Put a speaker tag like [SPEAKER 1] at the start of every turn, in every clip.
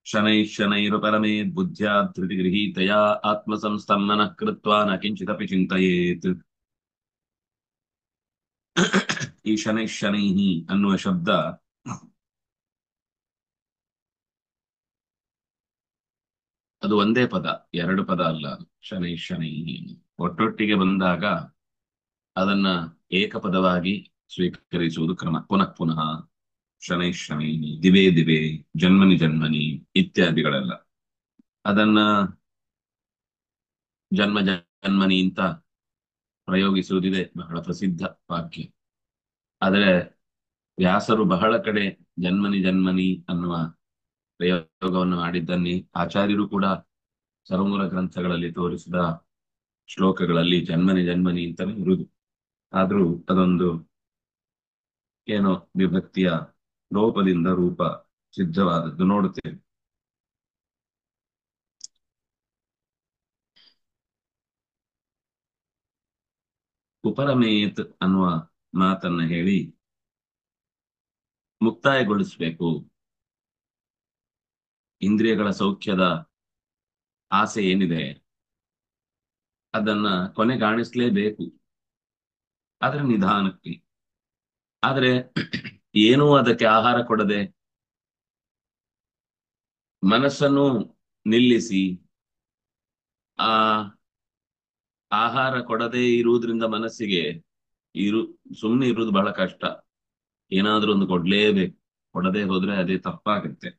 [SPEAKER 1] ಶನೈಃ ಶನೈರುಪರಮೇದ್ ಬುದ್ಧ್या ಧೃತಿಗೃಹೀತಯಾ ಆತ್ಮಸಂಸ್ಥಂ ಮನಃ ಕೃತ್ವಾ ನ ಕಿಂಚಿದಪಿ ಚಿಂತಯೇತ್. ಈ ಶನೈಃ ಶನೈಃ ಅನ್ನುವ ಶಬ್ದ ಅದು ಒಂದೇ ಪದ, ಎರಡು ಪದ ಅಲ್ಲ. ಶನೈಃ ಶನೈಃ ಒಟ್ಟೊಟ್ಟಿಗೆ ಬಂದಾಗ ಅದನ್ನ ಏಕಪದವಾಗಿ ಸ್ವೀಕರಿಸುವುದು ಕ್ರಮ. ಪುನಃ ಪುನಃ ಶನೈಃ ಶನೈಃ, ದಿವೇ ದಿವೇ, ಜನ್ಮನಿ ಜನ್ಮನಿ ಇತ್ಯಾದಿಗಳೆಲ್ಲ. ಅದನ್ನ ಜನ್ಮ ಜನ್ಮನಿ ಅಂತ ಪ್ರಯೋಗಿಸುವುದಿದೆ, ಬಹಳ ಪ್ರಸಿದ್ಧ ವಾಕ್ಯ. ಆದರೆ ವ್ಯಾಸರು ಬಹಳ ಕಡೆ ಜನ್ಮನಿ ಜನ್ಮನಿ ಅನ್ನುವ ಪ್ರಯೋಗವನ್ನು ಮಾಡಿದ್ದನ್ನೇ ಆಚಾರ್ಯರು ಕೂಡ ಸರ್ವಮೂಲ ಗ್ರಂಥಗಳಲ್ಲಿ ತೋರಿಸಿದ ಶ್ಲೋಕಗಳಲ್ಲಿ ಜನ್ಮನಿ ಜನ್ಮನಿ ಅಂತಲೇ ಇರುವುದು. ಆದ್ರೂ ಅದೊಂದು ಏನೋ ವಿಭಕ್ತಿಯ ಲೋಪದಿಂದ ರೂಪ ಸಿದ್ಧವಾದದ್ದು ನೋಡುತ್ತೇವೆ. ಉಪರಮೇತ್ ಅನ್ನುವ ಮಾತನ್ನ ಹೇಳಿ ಮುಕ್ತಾಯಗೊಳಿಸಬೇಕು. ಇಂದ್ರಿಯಗಳ ಸೌಖ್ಯದ ಆಸೆ ಏನಿದೆ ಅದನ್ನ ಕೊನೆಗಾಣಿಸ್ಲೇಬೇಕು, ಆದ್ರೆ ನಿಧಾನಕ್ಕೆ. ಆದ್ರೆ ಏನೂ ಅದಕ್ಕೆ ಆಹಾರ ಕೊಡದೆ ಮನಸ್ಸನ್ನು ನಿಲ್ಲಿಸಿ, ಆ ಆಹಾರ ಕೊಡದೇ ಇರುವುದರಿಂದ ಮನಸ್ಸಿಗೆ ಇರು ಸುಮ್ಮನೆ ಇರುವುದು ಬಹಳ ಕಷ್ಟ. ಏನಾದ್ರೂ ಒಂದು ಕೊಡ್ಲೇಬೇಕು, ಕೊಡದೆ ಹೋದ್ರೆ ಅದೇ ತಪ್ಪಾಗುತ್ತೆ.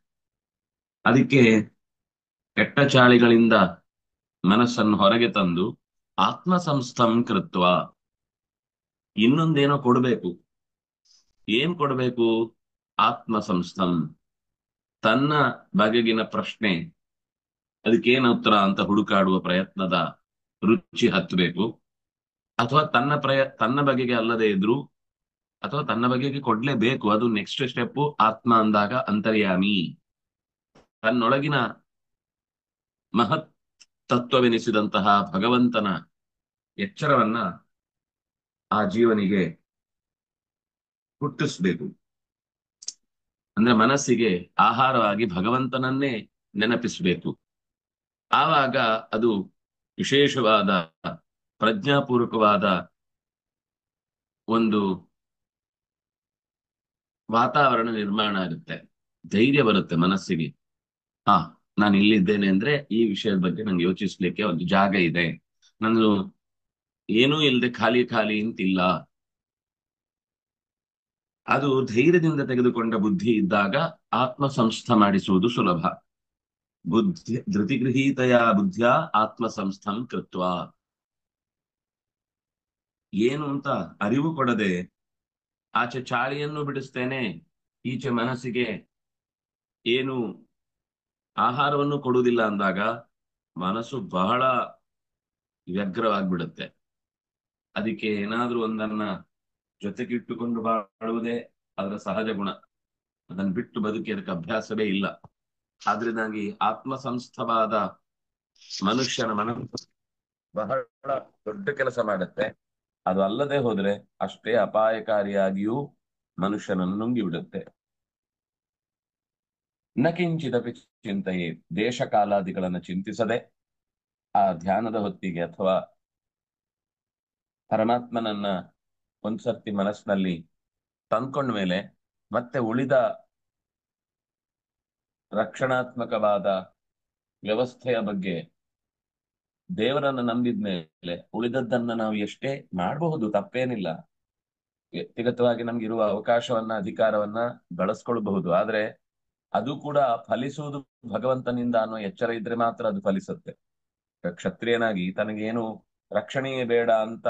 [SPEAKER 1] ಅದಕ್ಕೆ ಕೆಟ್ಟ ಚಾಳಿಗಳಿಂದ ಮನಸ್ಸನ್ನು ಹೊರಗೆ ತಂದು ಆತ್ಮ ಸಂಸ್ಥಂ ಕೃತ್ವ ಇನ್ನೊಂದೇನೋ ಕೊಡಬೇಕು. ಏನ್ ಕೊಡಬೇಕು? ಆತ್ಮ ಸಂಸ್ಥಂ, ತನ್ನ ಬಗೆಗಿನ ಪ್ರಶ್ನೆ, ಅದಕ್ಕೇನ ಉತ್ತರ ಅಂತ ಹುಡುಕಾಡುವ ಪ್ರಯತ್ನದ ರುಚಿ ಹತ್ತಬೇಕು. ಅಥವಾ ತನ್ನ ಬಗೆಗೆ ಅಲ್ಲದೆ ಇದ್ರು, ಅಥವಾ ತನ್ನ ಬಗೆಗೆ ಕೊಡ್ಲೇಬೇಕು. ಅದು ನೆಕ್ಸ್ಟ್ ಸ್ಟೆಪ್. ಆತ್ಮ ಅಂದಾಗ ಅಂತರ್ಯಾಮಿ, ತನ್ನೊಳಗಿನ ಮಹತ್ ತತ್ವವೆನಿಸಿದಂತಹ ಭಗವಂತನ ಎಚ್ಚರವನ್ನ ಆ ಜೀವನಿಗೆ ಹುಟ್ಟಿಸ್ಬೇಕು. ಅಂದ್ರೆ ಮನಸ್ಸಿಗೆ ಆಹಾರವಾಗಿ ಭಗವಂತನನ್ನೇ ನೆನಪಿಸಬೇಕು. ಆವಾಗ ಅದು ವಿಶೇಷವಾದ ಪ್ರಜ್ಞಾಪೂರ್ವಕವಾದ ಒಂದು ವಾತಾವರಣ ನಿರ್ಮಾಣ ಆಗುತ್ತೆ. ಧೈರ್ಯ ಬರುತ್ತೆ ಮನಸ್ಸಿಗೆ. ಹಾ, ನಾನು ಇಲ್ಲಿದ್ದೇನೆ ಅಂದ್ರೆ ಈ ವಿಷಯದ ಬಗ್ಗೆ ನಂಗೆ ಯೋಚಿಸ್ಲಿಕ್ಕೆ ಒಂದು ಜಾಗ ಇದೆ. ನಾನು ಏನೂ ಇಲ್ಲದೆ ಖಾಲಿ ಖಾಲಿ ಅಂತಿಲ್ಲ. ಅದು ಧೈರ್ಯದಿಂದ ತೆಗೆದುಕೊಂಡ ಬುದ್ಧಿ ಇದ್ದಾಗ ಆತ್ಮ ಸಂಸ್ಥ ಮಾಡಿಸುವುದು ಸುಲಭ. ಬುದ್ಧಿ ಧೃತಿಗೃಹೀತೆಯ ಬುದ್ಧಿಯ ಆತ್ಮ ಸಂಸ್ಥಂ ಕೃತ್ವ. ಏನು ಅಂತ ಅರಿವು ಕೊಡದೆ ಆಚೆ ಚಾಳಿಯನ್ನು ಬಿಡಿಸ್ತೇನೆ, ಈಚೆ ಮನಸ್ಸಿಗೆ ಏನು ಆಹಾರವನ್ನು ಕೊಡುವುದಿಲ್ಲ ಅಂದಾಗ ಮನಸ್ಸು ಬಹಳ ವ್ಯಗ್ರವಾಗ್ಬಿಡುತ್ತೆ. ಅದಕ್ಕೆ ಏನಾದ್ರೂ ಒಂದನ್ನ ಜೊತೆಗಿಟ್ಟುಕೊಂಡು ಬಾಳುವುದೇ ಅದರ ಸಹಜ ಗುಣ. ಅದನ್ನು ಬಿಟ್ಟು ಬದುಕಿ ಅದಕ್ಕೆ ಅಭ್ಯಾಸವೇ ಇಲ್ಲ. ಆದ್ರಿಂದಾಗಿ ಆತ್ಮ ಸಂಸ್ಥವಾದ ಮನುಷ್ಯನ ಮನಸ್ಸು ಬಹಳ ದೊಡ್ಡ ಕೆಲಸ ಮಾಡುತ್ತೆ. ಅದು ಅಲ್ಲದೆ ಹೋದ್ರೆ ಅಷ್ಟೇ ಅಪಾಯಕಾರಿಯಾಗಿಯೂ ಮನುಷ್ಯನನ್ನು ನುಂಗಿ ಬಿಡುತ್ತೆ. ನ ಕಿಂಚಿದಪಿ ಚಿಂತೆಯೇ, ದೇಶ ಕಾಲಾದಿಗಳನ್ನು ಚಿಂತಿಸದೆ ಆ ಧ್ಯಾನದ ಹೊತ್ತಿಗೆ ಅಥವಾ ಪರಮಾತ್ಮನನ್ನ ಒಂದ್ಸರ್ತಿ ಮನಸ್ಸಿನಲ್ಲಿ ತಂದ್ಕೊಂಡ ಮೇಲೆ ಮತ್ತೆ ಉಳಿದ ರಕ್ಷಣಾತ್ಮಕವಾದ ವ್ಯವಸ್ಥೆಯ ಬಗ್ಗೆ ದೇವರನ್ನ ನಂಬಿದ ಮೇಲೆ ಉಳಿದದ್ದನ್ನ ನಾವು ಎಷ್ಟೇ ಮಾಡಬಹುದು, ತಪ್ಪೇನಿಲ್ಲ. ವ್ಯಕ್ತಿಗತವಾಗಿ ನಮ್ಗಿರುವ ಅವಕಾಶವನ್ನ ಅಧಿಕಾರವನ್ನ ಬಳಸ್ಕೊಳ್ಬಹುದು. ಆದ್ರೆ ಅದು ಕೂಡ ಫಲಿಸುವುದು ಭಗವಂತನಿಂದ ಅನ್ನೋ ಎಚ್ಚರ ಇದ್ರೆ ಮಾತ್ರ ಅದು ಫಲಿಸುತ್ತೆ. ಕ್ಷತ್ರಿಯನಾಗಿ ತನಗೇನು ರಕ್ಷಣೆಯೇ ಬೇಡ ಅಂತ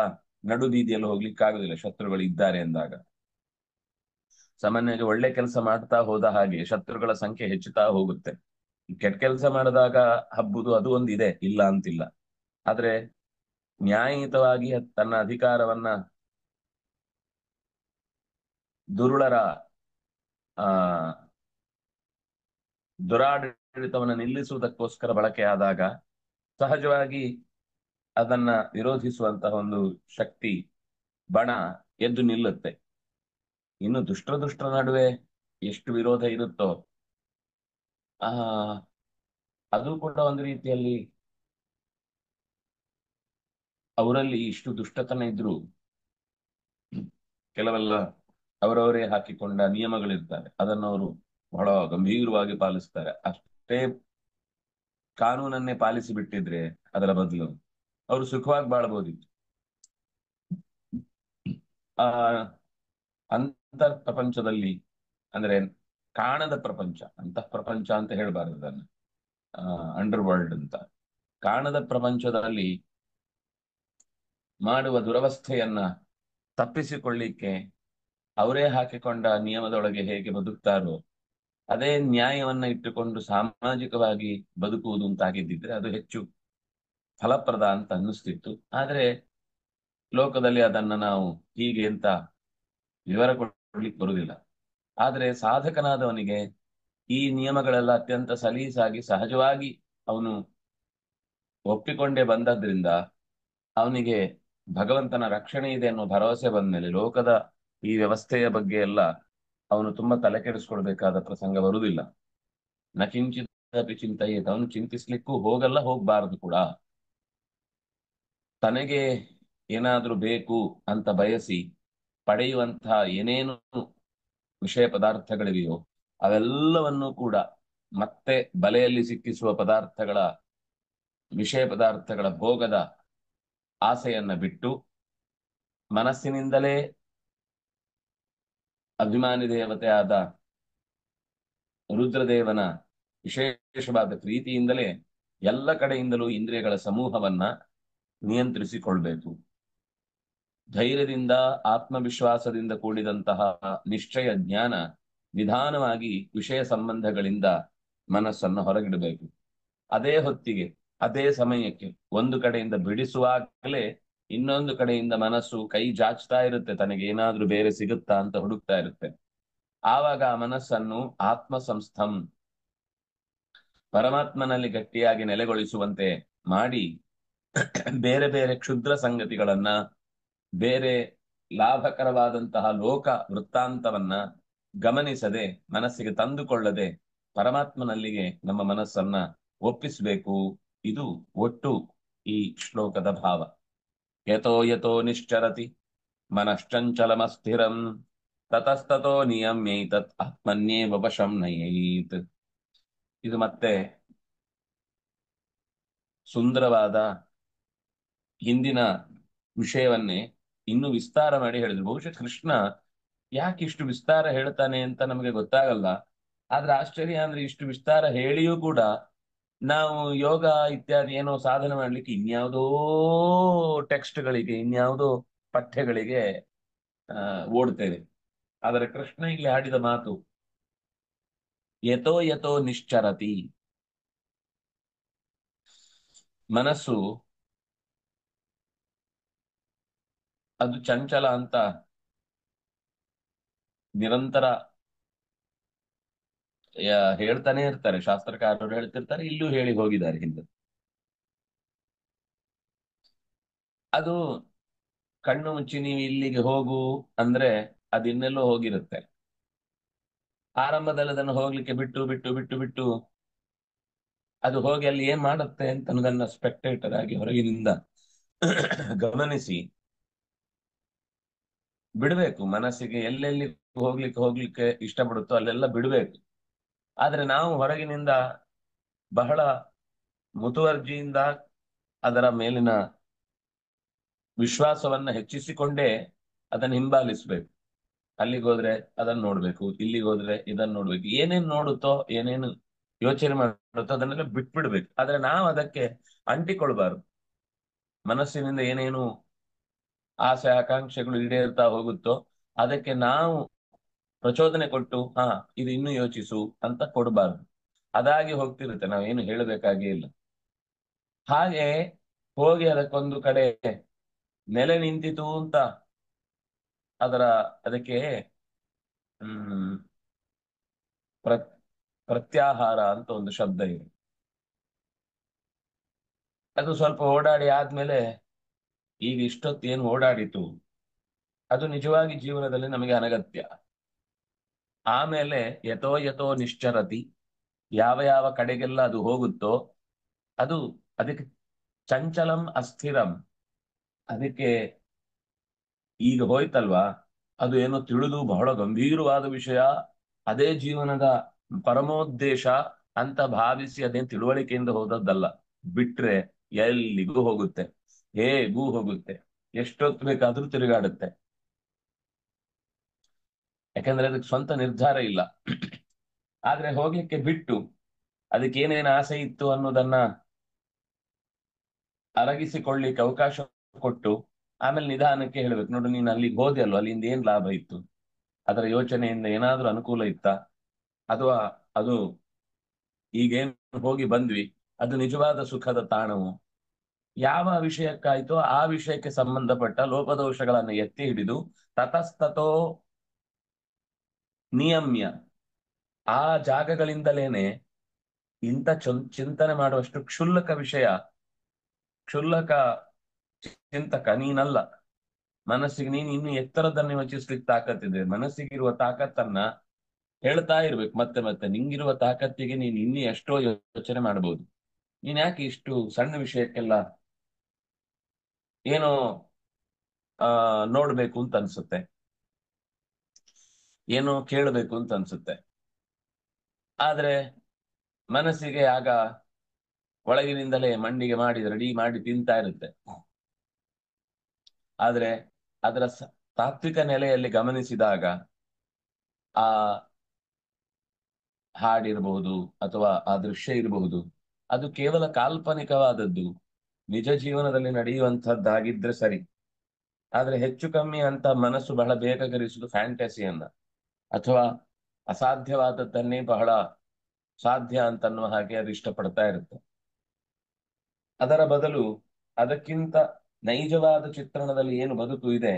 [SPEAKER 1] ನಡು ಬೀದಿಯಲ್ಲಿ ಹೋಗ್ಲಿಕ್ಕಾಗುದಿಲ್ಲ, ಶತ್ರುಗಳು ಇದ್ದಾರೆ ಎಂದಾಗ. ಸಾಮಾನ್ಯವಾಗಿ ಒಳ್ಳೆ ಕೆಲಸ ಮಾಡ್ತಾ ಹೋದ ಹಾಗೆ ಶತ್ರುಗಳ ಸಂಖ್ಯೆ ಹೆಚ್ಚುತ್ತಾ ಹೋಗುತ್ತೆ. ಕೆಟ್ಟ ಕೆಲಸ ಮಾಡಿದಾಗ ಹಬ್ಬುದು ಅದು ಒಂದು ಇದೆ, ಇಲ್ಲ ಅಂತಿಲ್ಲ. ಆದ್ರೆ ನ್ಯಾಯಯುತವಾಗಿ ತನ್ನ ಅಧಿಕಾರವನ್ನ ದುರುಳರ ಆ ದುರಾಡಳಿತವನ್ನು ನಿಲ್ಲಿಸುವುದಕ್ಕೋಸ್ಕರ ಬಳಕೆಯಾದಾಗ ಸಹಜವಾಗಿ ಅದನ್ನ ವಿರೋಧಿಸುವಂತಹ ಒಂದು ಶಕ್ತಿ, ಬಣ ಎದ್ದು ನಿಲ್ಲುತ್ತೆ. ಇನ್ನು ದುಷ್ಟರ ನಡುವೆ ಎಷ್ಟು ವಿರೋಧ ಇರುತ್ತೋ ಅದು ಕೂಡ ಒಂದು ರೀತಿಯಲ್ಲಿ ಅವರಲ್ಲಿ ಇಷ್ಟು ದುಷ್ಟತನ ಇದ್ರು ಕೆಲವೆಲ್ಲ ಅವರವರೇ ಹಾಕಿಕೊಂಡ ನಿಯಮಗಳಿರ್ತವೆ, ಅದನ್ನು ಅವರು ಬಹಳ ಗಂಭೀರವಾಗಿ ಪಾಲಿಸ್ತಾರೆ. ಅಷ್ಟೇ ಕಾನೂನನ್ನೇ ಪಾಲಿಸಿ ಬಿಟ್ಟಿದ್ರೆ ಅದರ ಬದಲು ಅವರು ಸುಖವಾಗಿ ಬಾಳ್ಬೋದಿತ್ತು. ಆ ಅಂತರ್ ಪ್ರಪಂಚದಲ್ಲಿ, ಅಂದ್ರೆ ಕಾಣದ ಪ್ರಪಂಚ, ಅಂತಃ ಪ್ರಪಂಚ ಅಂತ ಹೇಳ್ಬಾರ್ದು ಅದನ್ನ, ಅಂಡರ್ ವರ್ಲ್ಡ್ ಅಂತ, ಕಾಣದ ಪ್ರಪಂಚದಲ್ಲಿ ಮಾಡುವ ದುರವಸ್ಥೆಯನ್ನ ತಪ್ಪಿಸಿಕೊಳ್ಳಿಕ್ಕೆ ಅವರೇ ಹಾಕಿಕೊಂಡ ನಿಯಮದೊಳಗೆ ಹೇಗೆ ಬದುಕ್ತಾರೋ ಅದೇ ನ್ಯಾಯವನ್ನ ಇಟ್ಟುಕೊಂಡು ಸಾಮಾಜಿಕವಾಗಿ ಬದುಕುವುದು ಅಂತಾಗಿದ್ದಿದ್ರೆ ಅದು ಹೆಚ್ಚು ಫಲಪ್ರದ ಅಂತ ಅನ್ನಿಸ್ತಿತ್ತು. ಆದ್ರೆ ಲೋಕದಲ್ಲಿ ಅದನ್ನ ನಾವು ಹೀಗೆ ಅಂತ ವಿವರ ಕೊಡ್ಲಿಕ್ಕೆ ಬರುವುದಿಲ್ಲ. ಆದ್ರೆ ಸಾಧಕನಾದವನಿಗೆ ಈ ನಿಯಮಗಳೆಲ್ಲ ಅತ್ಯಂತ ಸಲೀಸಾಗಿ ಸಹಜವಾಗಿ ಅವನು ಒಪ್ಪಿಕೊಂಡೇ ಬಂದದ್ರಿಂದ ಅವನಿಗೆ ಭಗವಂತನ ರಕ್ಷಣೆ ಇದೆ ಅನ್ನೋ ಭರವಸೆ ಬಂದ್ಮೇಲೆ ಲೋಕದ ಈ ವ್ಯವಸ್ಥೆಯ ಬಗ್ಗೆ ಎಲ್ಲ ಅವನು ತುಂಬಾ ತಲೆ ಕೆಡಿಸ್ಕೊಳ್ಬೇಕಾದ ಪ್ರಸಂಗ ಬರುವುದಿಲ್ಲ. ನ ಕಿಂಚಿದಪಿ ಚಿಂತೆಯೇತ್, ಅವನು ಚಿಂತಿಸ್ಲಿಕ್ಕೂ ಹೋಗಲ್ಲ, ಹೋಗ್ಬಾರದು ಕೂಡ. ತನಗೆ ಏನಾದ್ರೂ ಬೇಕು ಅಂತ ಬಯಸಿ ಪಡೆಯುವಂತಹ ಏನೇನು ವಿಷಯ ಪದಾರ್ಥಗಳಿವೆಯೋ ಅವೆಲ್ಲವನ್ನೂ ಕೂಡ ಮತ್ತೆ ಬಲೆಯಲ್ಲಿ ಸಿಕ್ಕಿಸುವ ಪದಾರ್ಥಗಳ, ವಿಷಯ ಪದಾರ್ಥಗಳ ಭೋಗದ ಆಸೆಯನ್ನ ಬಿಟ್ಟು ಮನಸ್ಸಿನಿಂದಲೇ ಅಭಿಮಾನಿ ದೇವತೆ ಆದ ರುದ್ರದೇವನ ವಿಶೇಷವಾದ ಪ್ರೀತಿಯಿಂದಲೇ ಎಲ್ಲ ಕಡೆಯಿಂದಲೂ ಇಂದ್ರಿಯಗಳ ಸಮೂಹವನ್ನ ನಿಯಂತ್ರಿಸಿಕೊಳ್ಬೇಕು. ಧೈರ್ಯದಿಂದ ಆತ್ಮವಿಶ್ವಾಸದಿಂದ ಕೂಡಿದಂತಹ ನಿಶ್ಚಯ ಜ್ಞಾನ ನಿಧಾನವಾಗಿ ವಿಷಯ ಸಂಬಂಧಗಳಿಂದ ಮನಸ್ಸನ್ನು ಹೊರಗಿಡಬೇಕು. ಅದೇ ಹೊತ್ತಿಗೆ ಅದೇ ಸಮಯಕ್ಕೆ ಒಂದು ಕಡೆಯಿಂದ ಬಿಡಿಸುವಾಗಲೇ ಇನ್ನೊಂದು ಕಡೆಯಿಂದ ಮನಸ್ಸು ಕೈ ಜಾಚ್ತಾ ಇರುತ್ತೆ, ತನಗೆ ಏನಾದ್ರೂ ಬೇರೆ ಸಿಗುತ್ತಾ ಅಂತ ಹುಡುಕ್ತಾ ಇರುತ್ತೆ. ಆವಾಗ ಆ ಮನಸ್ಸನ್ನು ಆತ್ಮ ಸಂಸ್ಥಂ, ಪರಮಾತ್ಮನಲ್ಲಿ ಗಟ್ಟಿಯಾಗಿ ನೆಲೆಗೊಳಿಸುವಂತೆ ಮಾಡಿ ಬೇರೆ ಬೇರೆ ಕ್ಷುದ್ರ ಸಂಗತಿಗಳನ್ನ, ಬೇರೆ ಲಾಭಕರವಾದಂತಹ ಲೋಕ ವೃತ್ತಾಂತವನ್ನ ಗಮನಿಸದೆ, ಮನಸ್ಸಿಗೆ ತಂದುಕೊಳ್ಳದೆ ಪರಮಾತ್ಮನಲ್ಲಿಗೆ ನಮ್ಮ ಮನಸ್ಸನ್ನ ಒಪ್ಪಿಸಬೇಕು. ಇದು ಒಟ್ಟು ಈ ಶ್ಲೋಕದ ಭಾವ. ಯತೋ ಯತೋ ನಿಶ್ಚರತಿ ಮನಶ್ಚಂಚಲಮಸ್ಥಿರಂ ತತಸ್ತತೋ ನಿಯಮ್ಯೈತತ್ ಆತ್ಮನ್ಯೇವ ವಶಂ ನಯೇತ್. ಇದು ಮತ್ತೆ ಸುಂದರವಾದ ಹಿಂದಿನ ವಿಷಯವನ್ನೇ ಇನ್ನು ವಿಸ್ತಾರ ಮಾಡಿ ಹೇಳಿದ್ರು. ಬಹುಶಃ ಕೃಷ್ಣ ಯಾಕೆ ಇಷ್ಟು ವಿಸ್ತಾರ ಹೇಳ್ತಾನೆ ಅಂತ ನಮಗೆ ಗೊತ್ತಾಗಲ್ಲ. ಆದ್ರೆ ಆಶ್ಚರ್ಯ ಅಂದ್ರೆ ಇಷ್ಟು ವಿಸ್ತಾರ ಹೇಳಿಯೂ ಕೂಡ ನಾವು ಯೋಗ ಇತ್ಯಾದಿ ಏನೋ ಸಾಧನೆ ಮಾಡ್ಲಿಕ್ಕೆ ಇನ್ಯಾವುದೋ ಟೆಕ್ಸ್ಟ್ಗಳಿಗೆ, ಇನ್ಯಾವುದೋ ಪಠ್ಯಗಳಿಗೆ ಓಡ್ತೇವೆ. ಆದರೆ ಕೃಷ್ಣ ಇಲ್ಲಿ ಆಡಿದ ಮಾತು ಯತೋ ಯತೋ ನಿಶ್ಚರತಿ. ಮನಸ್ಸು ಅದು ಚಂಚಲ ಅಂತ ನಿರಂತರ ಹೇಳ್ತಾನೆ ಇರ್ತಾರೆ, ಶಾಸ್ತ್ರಕಾರರು ಹೇಳ್ತಿರ್ತಾರೆ, ಇಲ್ಲೂ ಹೇಳಿ ಹೋಗಿದ್ದಾರೆ ಹಿಂದೆ. ಅದು ಕಣ್ಣು ಮುಚ್ಚಿ ನೀವು ಇಲ್ಲಿಗೆ ಹೋಗು ಅಂದ್ರೆ ಅದಿನ್ನೆಲ್ಲೋ ಹೋಗಿರುತ್ತೆ. ಆರಂಭದಲ್ಲಿ ಅದನ್ನು ಹೋಗ್ಲಿಕ್ಕೆ ಬಿಟ್ಟು ಬಿಟ್ಟು ಬಿಟ್ಟು ಬಿಟ್ಟು ಅದು ಹೋಗಿ ಅಲ್ಲಿ ಏನ್ ಮಾಡುತ್ತೆ ಅಂತ ಅನ್ನೋದನ್ನ ಸ್ಪೆಕ್ಟೇಟರ್ ಆಗಿ ಹೊರಗಿನಿಂದ ಗಮನಿಸಿ ಬಿಡ್ಬೇಕು. ಮನಸ್ಸಿಗೆ ಎಲ್ಲೆಲ್ಲಿ ಹೋಗ್ಲಿಕ್ಕೆ ಹೋಗ್ಲಿಕ್ಕೆ ಇಷ್ಟಪಡುತ್ತೋ ಅಲ್ಲೆಲ್ಲ ಬಿಡ್ಬೇಕು. ಆದ್ರೆ ನಾವು ಹೊರಗಿನಿಂದ ಬಹಳ ಮುತುವರ್ಜಿಯಿಂದ ಅದರ ಮೇಲಿನ ವಿಶ್ವಾಸವನ್ನ ಹೆಚ್ಚಿಸಿಕೊಂಡೇ ಅದನ್ನು ಹಿಂಬಾಲಿಸ್ಬೇಕು. ಅಲ್ಲಿಗೆ ಹೋದ್ರೆ ಅದನ್ನ ನೋಡ್ಬೇಕು, ಇಲ್ಲಿಗೆ ಹೋದ್ರೆ ಇದನ್ನ ನೋಡ್ಬೇಕು, ಏನೇನ್ ನೋಡುತ್ತೋ ಏನೇನು ಯೋಚನೆ ಮಾಡುತ್ತೋ ಅದನ್ನೆಲ್ಲ ಬಿಟ್ಬಿಡ್ಬೇಕು. ಆದ್ರೆ ನಾವು ಅದಕ್ಕೆ ಅಂಟಿಕೊಳ್ಬಾರ್ದು. ಮನಸ್ಸಿನಿಂದ ಏನೇನು ಆಸೆ ಆಕಾಂಕ್ಷೆಗಳು ಈಡೇರ್ತಾ ಹೋಗುತ್ತೋ ಅದಕ್ಕೆ ನಾವು ಪ್ರಚೋದನೆ ಕೊಟ್ಟು ಇದು ಇನ್ನೂ ಯೋಚಿಸು ಅಂತ ಕೊಡಬಾರ್ದು. ಅದಾಗಿ ಹೋಗ್ತಿರುತ್ತೆ, ನಾವೇನು ಹೇಳಬೇಕಾಗೇ ಇಲ್ಲ. ಹಾಗೆ ಹೋಗಿ ಅದಕ್ಕೊಂದು ಕಡೆ ನೆಲೆ ನಿಂತಿತು ಅಂತ ಅದಕ್ಕೆ ಹ್ಮ್ ಪ್ರ ಪ್ರತ್ಯಾಹಾರ ಅಂತ ಒಂದು ಶಬ್ದ ಇದೆ. ಅದು ಸ್ವಲ್ಪ ಓಡಾಡಿ ಆದ್ಮೇಲೆ ಈಗ ಇಷ್ಟೊತ್ತು ಏನು ಓಡಾಡಿತು ಅದು ನಿಜವಾಗಿ ಜೀವನದಲ್ಲಿ ನಮಗೆ ಅನಗತ್ಯ. ಆಮೇಲೆ ಯಥೋ ಯಥೋ ನಿಶ್ಚರತಿ, ಯಾವ ಯಾವ ಕಡೆಗೆಲ್ಲ ಅದು ಹೋಗುತ್ತೋ ಅದು ಅದಕ್ಕೆ ಚಂಚಲಂ ಅಸ್ಥಿರಂ. ಅದಕ್ಕೆ ಈಗ ಹೋಯ್ತಲ್ವಾ, ಅದು ಏನೋ ತಿಳಿದು ಬಹಳ ಗಂಭೀರವಾದ ವಿಷಯ, ಅದೇ ಜೀವನದ ಪರಮೋದ್ದೇಶ ಅಂತ ಭಾವಿಸಿ ಅದೇನ್ ತಿಳುವಳಿಕೆಯಿಂದ ಹೋದದ್ದಲ್ಲ. ಬಿಟ್ರೆ ಎಲ್ಲಿಗೂ ಹೋಗುತ್ತೆ, ಹೇಗೂ ಹೋಗುತ್ತೆ, ಎಷ್ಟೊತ್ತು ಬೇಕಾದ್ರೂ ತಿರುಗಾಡುತ್ತೆ. ಯಾಕಂದ್ರೆ ಅದಕ್ಕೆ ಸ್ವಂತ ನಿರ್ಧಾರ ಇಲ್ಲ. ಆದ್ರೆ ಹೋಗ್ಲಿಕ್ಕೆ ಬಿಟ್ಟು ಅದಕ್ಕೆ ಏನೇನು ಆಸೆ ಇತ್ತು ಅನ್ನೋದನ್ನ ಅರಗಿಸಿಕೊಳ್ಳಿಕ್ಕೆ ಅವಕಾಶ ಕೊಟ್ಟು ಆಮೇಲೆ ನಿಧಾನಕ್ಕೆ ಹೇಳ್ಬೇಕು, ನೋಡು ನೀನು ಅಲ್ಲಿಗೆ ಹೋದೆ ಅಲ್ವಾ, ಅಲ್ಲಿಂದ ಏನ್ ಲಾಭ ಇತ್ತು, ಅದರ ಯೋಚನೆಯಿಂದ ಏನಾದ್ರೂ ಅನುಕೂಲ ಇತ್ತಾ, ಅಥವಾ ಅದು ಈಗೇನ್ ಹೋಗಿ ಬಂದ್ವಿ ಅದು ನಿಜವಾದ ಸುಖದ ತಾಣವು, ಯಾವ ವಿಷಯಕ್ಕಾಯ್ತೋ ಆ ವಿಷಯಕ್ಕೆ ಸಂಬಂಧಪಟ್ಟ ಲೋಪದೋಷಗಳನ್ನು ಎತ್ತಿ ಹಿಡಿದು ತತಸ್ತತೋ ನಿಯಮ್ಯ ಆ ಜಾಗಗಳಿಂದಲೇನೆ ಇಂಥ ಚಿಂತನೆ ಮಾಡುವಷ್ಟು ಕ್ಷುಲ್ಲಕ ವಿಷಯ, ಕ್ಷುಲ್ಲಕ ಚಿಂತಕ ನೀನಲ್ಲ. ಮನಸ್ಸಿಗೆ ನೀನು ಇನ್ನು ಎತ್ತರದನ್ನು ಯೋಚಿಸ್ಲಿಕ್ಕೆ ತಾಕತ್ತಿದೆ. ಮನಸ್ಸಿಗಿರುವ ತಾಕತ್ತನ್ನ ಹೇಳ್ತಾ ಇರ್ಬೇಕು ಮತ್ತೆ ಮತ್ತೆ, ನಿಂಗಿರುವ ತಾಕತ್ತಿಗೆ ನೀನು ಇನ್ನೂ ಎಷ್ಟೋ ಯೋಚನೆ ಮಾಡಬಹುದು. ನೀನ್ ಯಾಕೆ ಇಷ್ಟು ಸಣ್ಣ ವಿಷಯಕ್ಕೆಲ್ಲ ಏನೋ ನೋಡ್ಬೇಕು ಅಂತ ಅನ್ಸುತ್ತೆ, ಏನೋ ಕೇಳಬೇಕು ಅಂತ ಅನ್ಸುತ್ತೆ. ಆದ್ರೆ ಮನಸ್ಸಿಗೆ ಆಗ ಒಳಗಿನಿಂದಲೇ ಮಂಡಿಗೆ ಮಾಡಿ ರೆಡಿ ಮಾಡಿ ತಿಂತಾ ಇರುತ್ತೆ. ಆದ್ರೆ ಅದರ ತಾತ್ವಿಕ ನೆಲೆಯಲ್ಲಿ ಗಮನಿಸಿದಾಗ ಆ ಹಾಡಿರಬಹುದು ಅಥವಾ ಆ ದೃಶ್ಯ ಇರಬಹುದು, ಅದು ಕೇವಲ ಕಾಲ್ಪನಿಕವಾದದ್ದು, ನಿಜ ಜೀವನದಲ್ಲಿ ನಡೆಯುವಂತಹದ್ದಾಗಿದ್ರೆ ಸರಿ. ಆದ್ರೆ ಹೆಚ್ಚು ಕಮ್ಮಿ ಅಂತ ಮನಸ್ಸು ಬಹಳ ಬೇಗ ಗ್ರಹಿಸುವುದು ಫ್ಯಾಂಟಸಿಯನ್ನ, ಅಥವಾ ಅಸಾಧ್ಯವಾದದ್ದನ್ನೇ ಬಹಳ ಸಾಧ್ಯ ಅಂತನ್ನುವ ಹಾಗೆ ಅದು ಇಷ್ಟಪಡ್ತಾ ಇರುತ್ತೆ. ಅದರ ಬದಲು ಅದಕ್ಕಿಂತ ನೈಜವಾದ ಚಿತ್ರಣದಲ್ಲಿ ಏನು ಬದುಕು ಇದೆ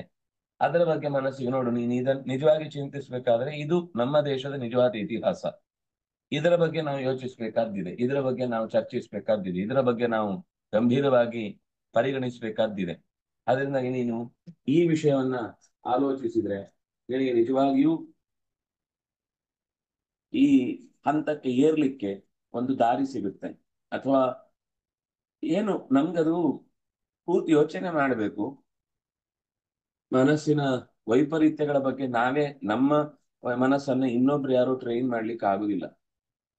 [SPEAKER 1] ಅದರ ಬಗ್ಗೆ ಮನಸ್ಸಿಗೆ, ನೋಡು ನೀನು ಇದನ್ನು ನಿಜವಾಗಿ ಚಿಂತಿಸ್ಬೇಕಾದ್ರೆ ಇದು ನಮ್ಮ ದೇಶದ ನಿಜವಾದ ಇತಿಹಾಸ, ಇದರ ಬಗ್ಗೆ ನಾವು ಯೋಚಿಸ್ಬೇಕಾದ್ದಿದೆ, ಇದರ ಬಗ್ಗೆ ನಾವು ಚರ್ಚಿಸ್ಬೇಕಾದ್ದಿದೆ, ಇದರ ಬಗ್ಗೆ ನಾವು ಗಂಭೀರವಾಗಿ ಪರಿಗಣಿಸಬೇಕಾದ್ದಿದೆ. ಅದರಿಂದ ನೀನು ಈ ವಿಷಯವನ್ನ ಆಲೋಚಿಸಿದ್ರೆ ನಿನಗೆ ನಿಜವಾಗಿಯೂ ಈ ಹಂತಕ್ಕೆ ಏರ್ಲಿಕ್ಕೆ ಒಂದು ದಾರಿ ಸಿಗುತ್ತೆ. ಅಥವಾ ಏನು ನಮ್ಗದು ಪೂರ್ತಿ ಯೋಚನೆ ಮಾಡಬೇಕು. ಮನಸ್ಸಿನ ವೈಪರೀತ್ಯಗಳ ಬಗ್ಗೆ ನಾವೇ ನಮ್ಮ ಮನಸ್ಸನ್ನ ಇನ್ನೊಬ್ರು ಯಾರು ಟ್ರೈನ್ ಮಾಡ್ಲಿಕ್ಕೆ ಆಗುದಿಲ್ಲ.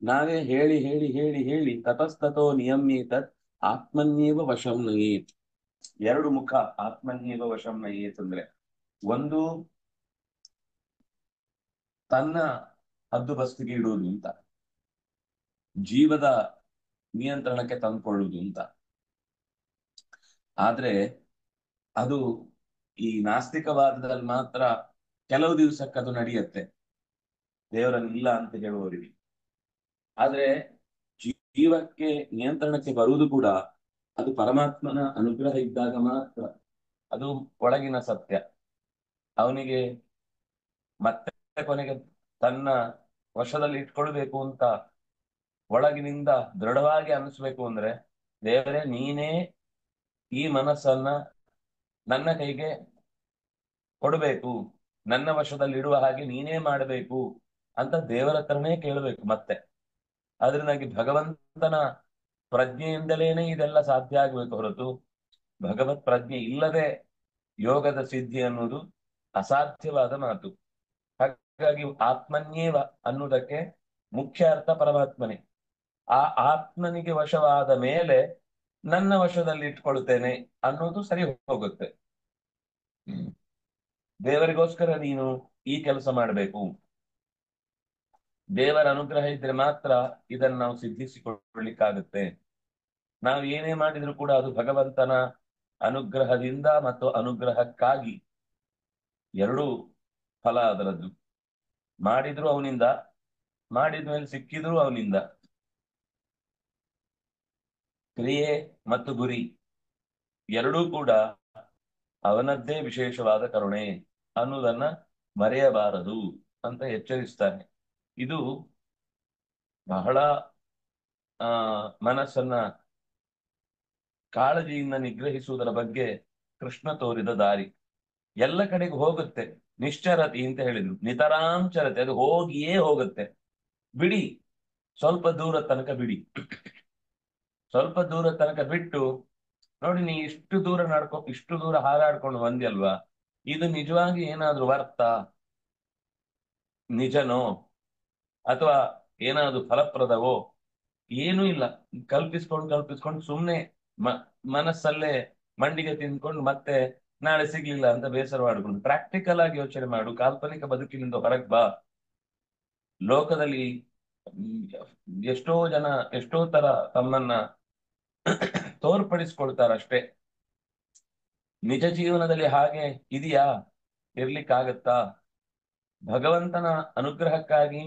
[SPEAKER 1] ನಾವೇ ಹೇಳಿ ಹೇಳಿ ಹೇಳಿ ಹೇಳಿ ತತಸ್ತತೋ ನಿಯಮ್ಯೇತತ್ ಆತ್ಮನ್ಯೇವ ವಶಂ ನಯೇತ್. ಎರಡು ಮುಖ ಆತ್ಮನ್ಯೇವ ವಶಂ ನಯೇತ್ ಅಂದ್ರೆ, ಒಂದು ತನ್ನ ಹದ್ದುಬಸ್ತಿಗೆ ಇಡುವುದು ಅಂತ, ಜೀವದ ನಿಯಂತ್ರಣಕ್ಕೆ ತಂದುಕೊಳ್ಳುವುದು ಅಂತ. ಆದ್ರೆ ಅದು ಈ ನಾಸ್ತಿಕವಾದದಲ್ಲಿ ಮಾತ್ರ ಕೆಲವು ದಿವಸಕ್ಕೆ ಅದು ನಡೆಯುತ್ತೆ, ದೇವರನ್ನಿಲ್ಲ ಅಂತ ಹೇಳುವವರಿಗೆ. ಆದ್ರೆ ಜೀವಕ್ಕೆ ನಿಯಂತ್ರಣಕ್ಕೆ ಬರುವುದು ಕೂಡ ಅದು ಪರಮಾತ್ಮನ ಅನುಗ್ರಹ ಇದ್ದಾಗ ಮಾತ್ರ. ಅದು ಒಳಗಿನ ಸತ್ಯ. ಅವನಿಗೆ ಮತ್ತೆ ಕೊನೆಗೆ ತನ್ನ ವಶದಲ್ಲಿ ಇಟ್ಕೊಳ್ಬೇಕು ಅಂತ ಒಳಗಿನಿಂದ ದೃಢವಾಗಿ ಅನಿಸ್ಬೇಕು ಅಂದ್ರೆ, ದೇವರೇ ನೀನೇ ಈ ಮನಸ್ಸನ್ನ ನನ್ನ ಕೈಗೆ ಕೊಡಬೇಕು, ನನ್ನ ವಶದಲ್ಲಿ ಇಡುವ ಹಾಗೆ ನೀನೇ ಮಾಡಬೇಕು ಅಂತ ದೇವರ ಹತ್ರನೇ ಕೇಳಬೇಕು ಮತ್ತೆ. ಆದ್ರಿಂದಾಗಿ ಭಗವಂತನ ಪ್ರಜ್ಞೆಯಿಂದಲೇನೆ ಇದೆಲ್ಲ ಸಾಧ್ಯ ಆಗ್ಬೇಕು ಹೊರತು ಭಗವತ್ ಪ್ರಜ್ಞೆ ಇಲ್ಲದೆ ಯೋಗದ ಸಿದ್ಧಿ ಅನ್ನುವುದು ಅಸಾಧ್ಯವಾದ ಮಾತು. ಹಾಗಾಗಿ ಆತ್ಮನ್ಯೇವ ಅನ್ನುವುದಕ್ಕೆ ಮುಖ್ಯ ಅರ್ಥ ಪರಮಾತ್ಮನೇ. ಆ ಆತ್ಮನಿಗೆ ವಶವಾದ ಮೇಲೆ ನನ್ನ ವಶದಲ್ಲಿ ಇಟ್ಕೊಳ್ತೇನೆ ಅನ್ನೋದು ಸರಿ ಹೋಗುತ್ತೆ. ದೇವರಿಗೋಸ್ಕರ ನೀನು ಈ ಕೆಲಸ ಮಾಡಬೇಕು, ದೇವರ ಅನುಗ್ರಹ ಇದ್ರೆ ಮಾತ್ರ ಇದನ್ನು ನಾವು ಸಿದ್ಧಿಸಿಕೊಳ್ಳಿಕ್ಕಾಗುತ್ತೆ. ನಾವು ಏನೇ ಮಾಡಿದ್ರು ಕೂಡ ಅದು ಭಗವಂತನ ಅನುಗ್ರಹದಿಂದ ಮತ್ತು ಅನುಗ್ರಹಕ್ಕಾಗಿ, ಎರಡೂ ಫಲ ಅದರದ್ದು. ಮಾಡಿದ್ರು ಅವನಿಂದ, ಮಾಡಿದ್ಮೇಲೆ ಸಿಕ್ಕಿದ್ರು ಅವನಿಂದ. ಕ್ರಿಯೆ ಮತ್ತು ಗುರಿ ಎರಡೂ ಕೂಡ ಅವನದ್ದೇ ವಿಶೇಷವಾದ ಕರುಣೆ ಅನ್ನುವುದನ್ನ ಮರೆಯಬಾರದು ಅಂತ ಎಚ್ಚರಿಸ್ತಾನೆ. ಇದು ಬಹಳ ಮನಸ್ಸನ್ನ ಕಾಳಜಿಯಿಂದ ನಿಗ್ರಹಿಸುವುದರ ಬಗ್ಗೆ ಕೃಷ್ಣ ತೋರಿದ ದಾರಿ. ಎಲ್ಲ ಕಡೆಗೆ ಹೋಗುತ್ತೆ. ನಿಶ್ಚರತಿ ಅಂತ ಹೇಳಿದ್ರು, ನಿತರಾಂಚರತೆ, ಅದು ಹೋಗಿಯೇ ಹೋಗುತ್ತೆ. ಬಿಡಿ, ಸ್ವಲ್ಪ ದೂರ ತನಕ ಬಿಡಿ. ಸ್ವಲ್ಪ ದೂರ ತನಕ ಬಿಟ್ಟು ನೋಡಿ, ನೀ ಇಷ್ಟು ದೂರ ಹಾರಾಡ್ಕೊಂಡು ಬಂದ್ಯಲ್ವಾ, ಇದು ನಿಜವಾಗಿ ಏನಾದ್ರೂ ವರ್ತ, ನಿಜನೋ, ಅಥವಾ ಏನಾದ್ರೂ ಫಲಪ್ರದವೋ? ಏನೂ ಇಲ್ಲ. ಕಲ್ಪಿಸ್ಕೊಂಡು ಸುಮ್ನೆ ಮ ಮನಸ್ಸಲ್ಲೇ ಮಂಡಿಗೆ ತಿಂದ್ಕೊಂಡು ಮತ್ತೆ ನಾಳೆ ಸಿಗ್ಲಿಲ್ಲ ಅಂತ ಬೇಸರ ಮಾಡ್ಕೊಂಡು ಪ್ರಾಕ್ಟಿಕಲ್ ಆಗಿ ಯೋಚನೆ ಮಾಡು. ಕಾಲ್ಪನಿಕ ಬದುಕಿನಿಂದ ಹೊರಗ್ ಬಾ. ಲೋಕದಲ್ಲಿ ಮ್, ಎಷ್ಟೋ ಜನ ಎಷ್ಟೋ ತರ ತಮ್ಮನ್ನ ತೋರ್ಪಡಿಸ್ಕೊಳ್ತಾರಷ್ಟೇ. ನಿಜ ಜೀವನದಲ್ಲಿ ಹಾಗೆ ಇದೆಯಾ? ಇರ್ಲಿಕ್ಕಾಗತ್ತಾ? ಭಗವಂತನ ಅನುಗ್ರಹಕ್ಕಾಗಿ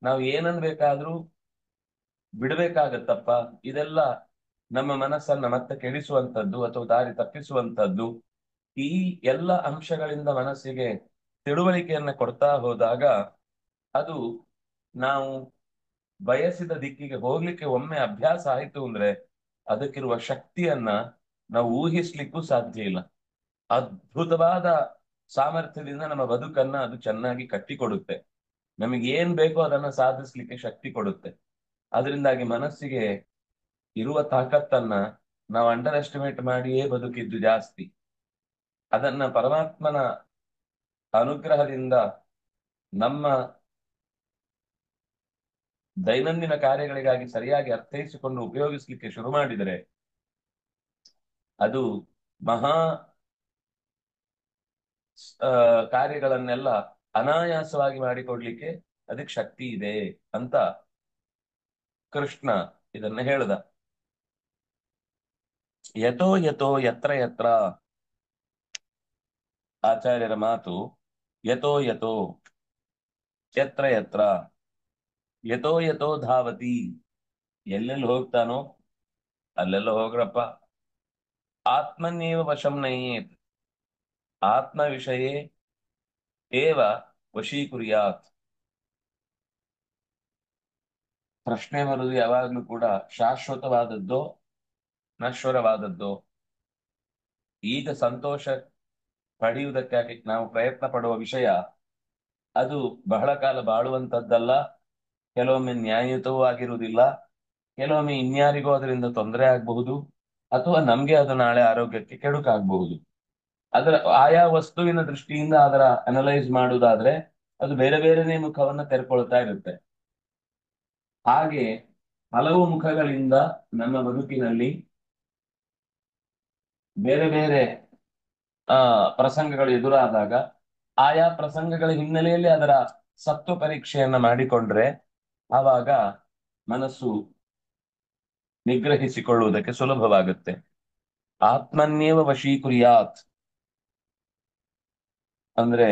[SPEAKER 1] ನಾವು ಏನನ್ ಬೇಕಾದ್ರೂ ಬಿಡ್ಬೇಕಾಗತ್ತಪ್ಪ? ಇದೆಲ್ಲ ನಮ್ಮ ಮನಸ್ಸನ್ನ ಮತ್ತೆ ಕೆಡಿಸುವಂತದ್ದು ಅಥವಾ ದಾರಿ ತಪ್ಪಿಸುವಂತದ್ದು. ಈ ಎಲ್ಲ ಅಂಶಗಳಿಂದ ಮನಸ್ಸಿಗೆ ತಿಳುವಳಿಕೆಯನ್ನ ಕೊಡ್ತಾ ಹೋದಾಗ ಅದು ನಾವು ಬಯಸಿದ ದಿಕ್ಕಿಗೆ ಹೋಗ್ಲಿಕ್ಕೆ ಒಮ್ಮೆ ಅಭ್ಯಾಸ ಆಯ್ತು ಅಂದ್ರೆ ಅದಕ್ಕಿರುವ ಶಕ್ತಿಯನ್ನ ನಾವು ಊಹಿಸ್ಲಿಕ್ಕೂ ಸಾಧ್ಯ ಇಲ್ಲ. ಅದ್ಭುತವಾದ ಸಾಮರ್ಥ್ಯದಿಂದ ನಮ್ಮ ಬದುಕನ್ನ ಅದು ಚೆನ್ನಾಗಿ ಕಟ್ಟಿಕೊಡುತ್ತೆ. ನಮಗೆ ಏನ್ ಬೇಕೋ ಅದನ್ನ ಸಾಧಿಸ್ಲಿಕ್ಕೆ ಶಕ್ತಿ ಕೊಡುತ್ತೆ. ಅದರಿಂದಾಗಿ ಮನಸ್ಸಿಗೆ ಇರುವ ತಾಕತ್ತನ್ನ ನಾವು ಅಂಡರ್ ಎಸ್ಟಿಮೇಟ್ ಮಾಡಿಯೇ ಬದುಕಿದ್ದು ಜಾಸ್ತಿ. ಅದನ್ನ ಪರಮಾತ್ಮನ ಅನುಗ್ರಹದಿಂದ ನಮ್ಮ ದೈನಂದಿನ ಕಾರ್ಯಗಳಿಗಾಗಿ ಸರಿಯಾಗಿ ಅರ್ಥೈಸಿಕೊಂಡು ಉಪಯೋಗಿಸ್ಲಿಕ್ಕೆ ಶುರು ಮಾಡಿದರೆ ಅದು ಮಹಾ ಆ, ಕಾರ್ಯಗಳನ್ನೆಲ್ಲ ಅನಾಯಾಸವಾಗಿ ಮಾಡಿಕೊಡ್ಲಿಕ್ಕೆ ಅದಕ್ಕೆ ಶಕ್ತಿ ಇದೆ ಅಂತ ಕೃಷ್ಣ ಇದನ್ನ ಹೇಳ್ದ. ಯಥೋ ಯಥೋ ಯತ್ರ ಯತ್ರ, ಆಚಾರ್ಯರ ಮಾತು. ಯಥೋ ಯಥೋ ಯತ್ರ ಯತ್ರ, ಯಥೋ ಯಥೋ ಧಾವತಿ, ಎಲ್ಲೆಲ್ಲಿ ಹೋಗ್ತಾನೋ ಅಲ್ಲೆಲ್ಲ ಹೋಗ್ರಪ್ಪ. ಆತ್ಮನ್ಯೇವ ವಶಂ ನಯೇತ್, ಆತ್ಮ ವಿಷಯೇ ಏವ ವಶೀಕುರ್ಯಾತ್. ಪ್ರಶ್ನೆ ಬರುವುದು ಯಾವಾಗ್ಲೂ ಕೂಡ ಶಾಶ್ವತವಾದದ್ದೋ ನಶ್ವರವಾದದ್ದೋ? ಈಗ ಸಂತೋಷ ಪಡೆಯುವುದಕ್ಕಾಗಿ ನಾವು ಪ್ರಯತ್ನ ಪಡುವ ವಿಷಯ ಅದು ಬಹಳ ಕಾಲ ಬಾಳುವಂತದ್ದಲ್ಲ. ಕೆಲವೊಮ್ಮೆ ನ್ಯಾಯಯುತವೂ ಆಗಿರುವುದಿಲ್ಲ. ಕೆಲವೊಮ್ಮೆ ಇನ್ಯಾರಿಗೋ ಅದರಿಂದ ತೊಂದರೆ ಆಗಬಹುದು, ಅಥವಾ ನಮ್ಗೆ ಅದು ನಾಳೆ ಆರೋಗ್ಯಕ್ಕೆ ಕೆಡುಕಾಗಬಹುದು. ಅದರ ಆಯಾ ವಸ್ತುವಿನ ದೃಷ್ಟಿಯಿಂದ ಅದರ ಅನಲೈಸ್ ಮಾಡುವುದಾದ್ರೆ ಅದು ಬೇರೆ ಬೇರೆನೇ ಮುಖವನ್ನ ತೆರ್ಕೊಳ್ತಾ ಇರುತ್ತೆ. ಹಾಗೆ ಹಲವು ಮುಖಗಳಿಂದ ನಮ್ಮ ಬದುಕಿನಲ್ಲಿ ಬೇರೆ ಬೇರೆ ಪ್ರಸಂಗಗಳು ಎದುರಾದಾಗ ಆಯಾ ಪ್ರಸಂಗಗಳ ಹಿನ್ನೆಲೆಯಲ್ಲಿ ಅದರ ಸತ್ವ ಪರೀಕ್ಷೆಯನ್ನ ಮಾಡಿಕೊಂಡ್ರೆ ಆವಾಗ ಮನಸ್ಸು ನಿಗ್ರಹಿಸಿಕೊಳ್ಳುವುದಕ್ಕೆ ಸುಲಭವಾಗುತ್ತೆ. ಆತ್ಮನ್ಯೇವ ವಶೀಕುರ್ಯಾತ್ ಅಂದ್ರೆ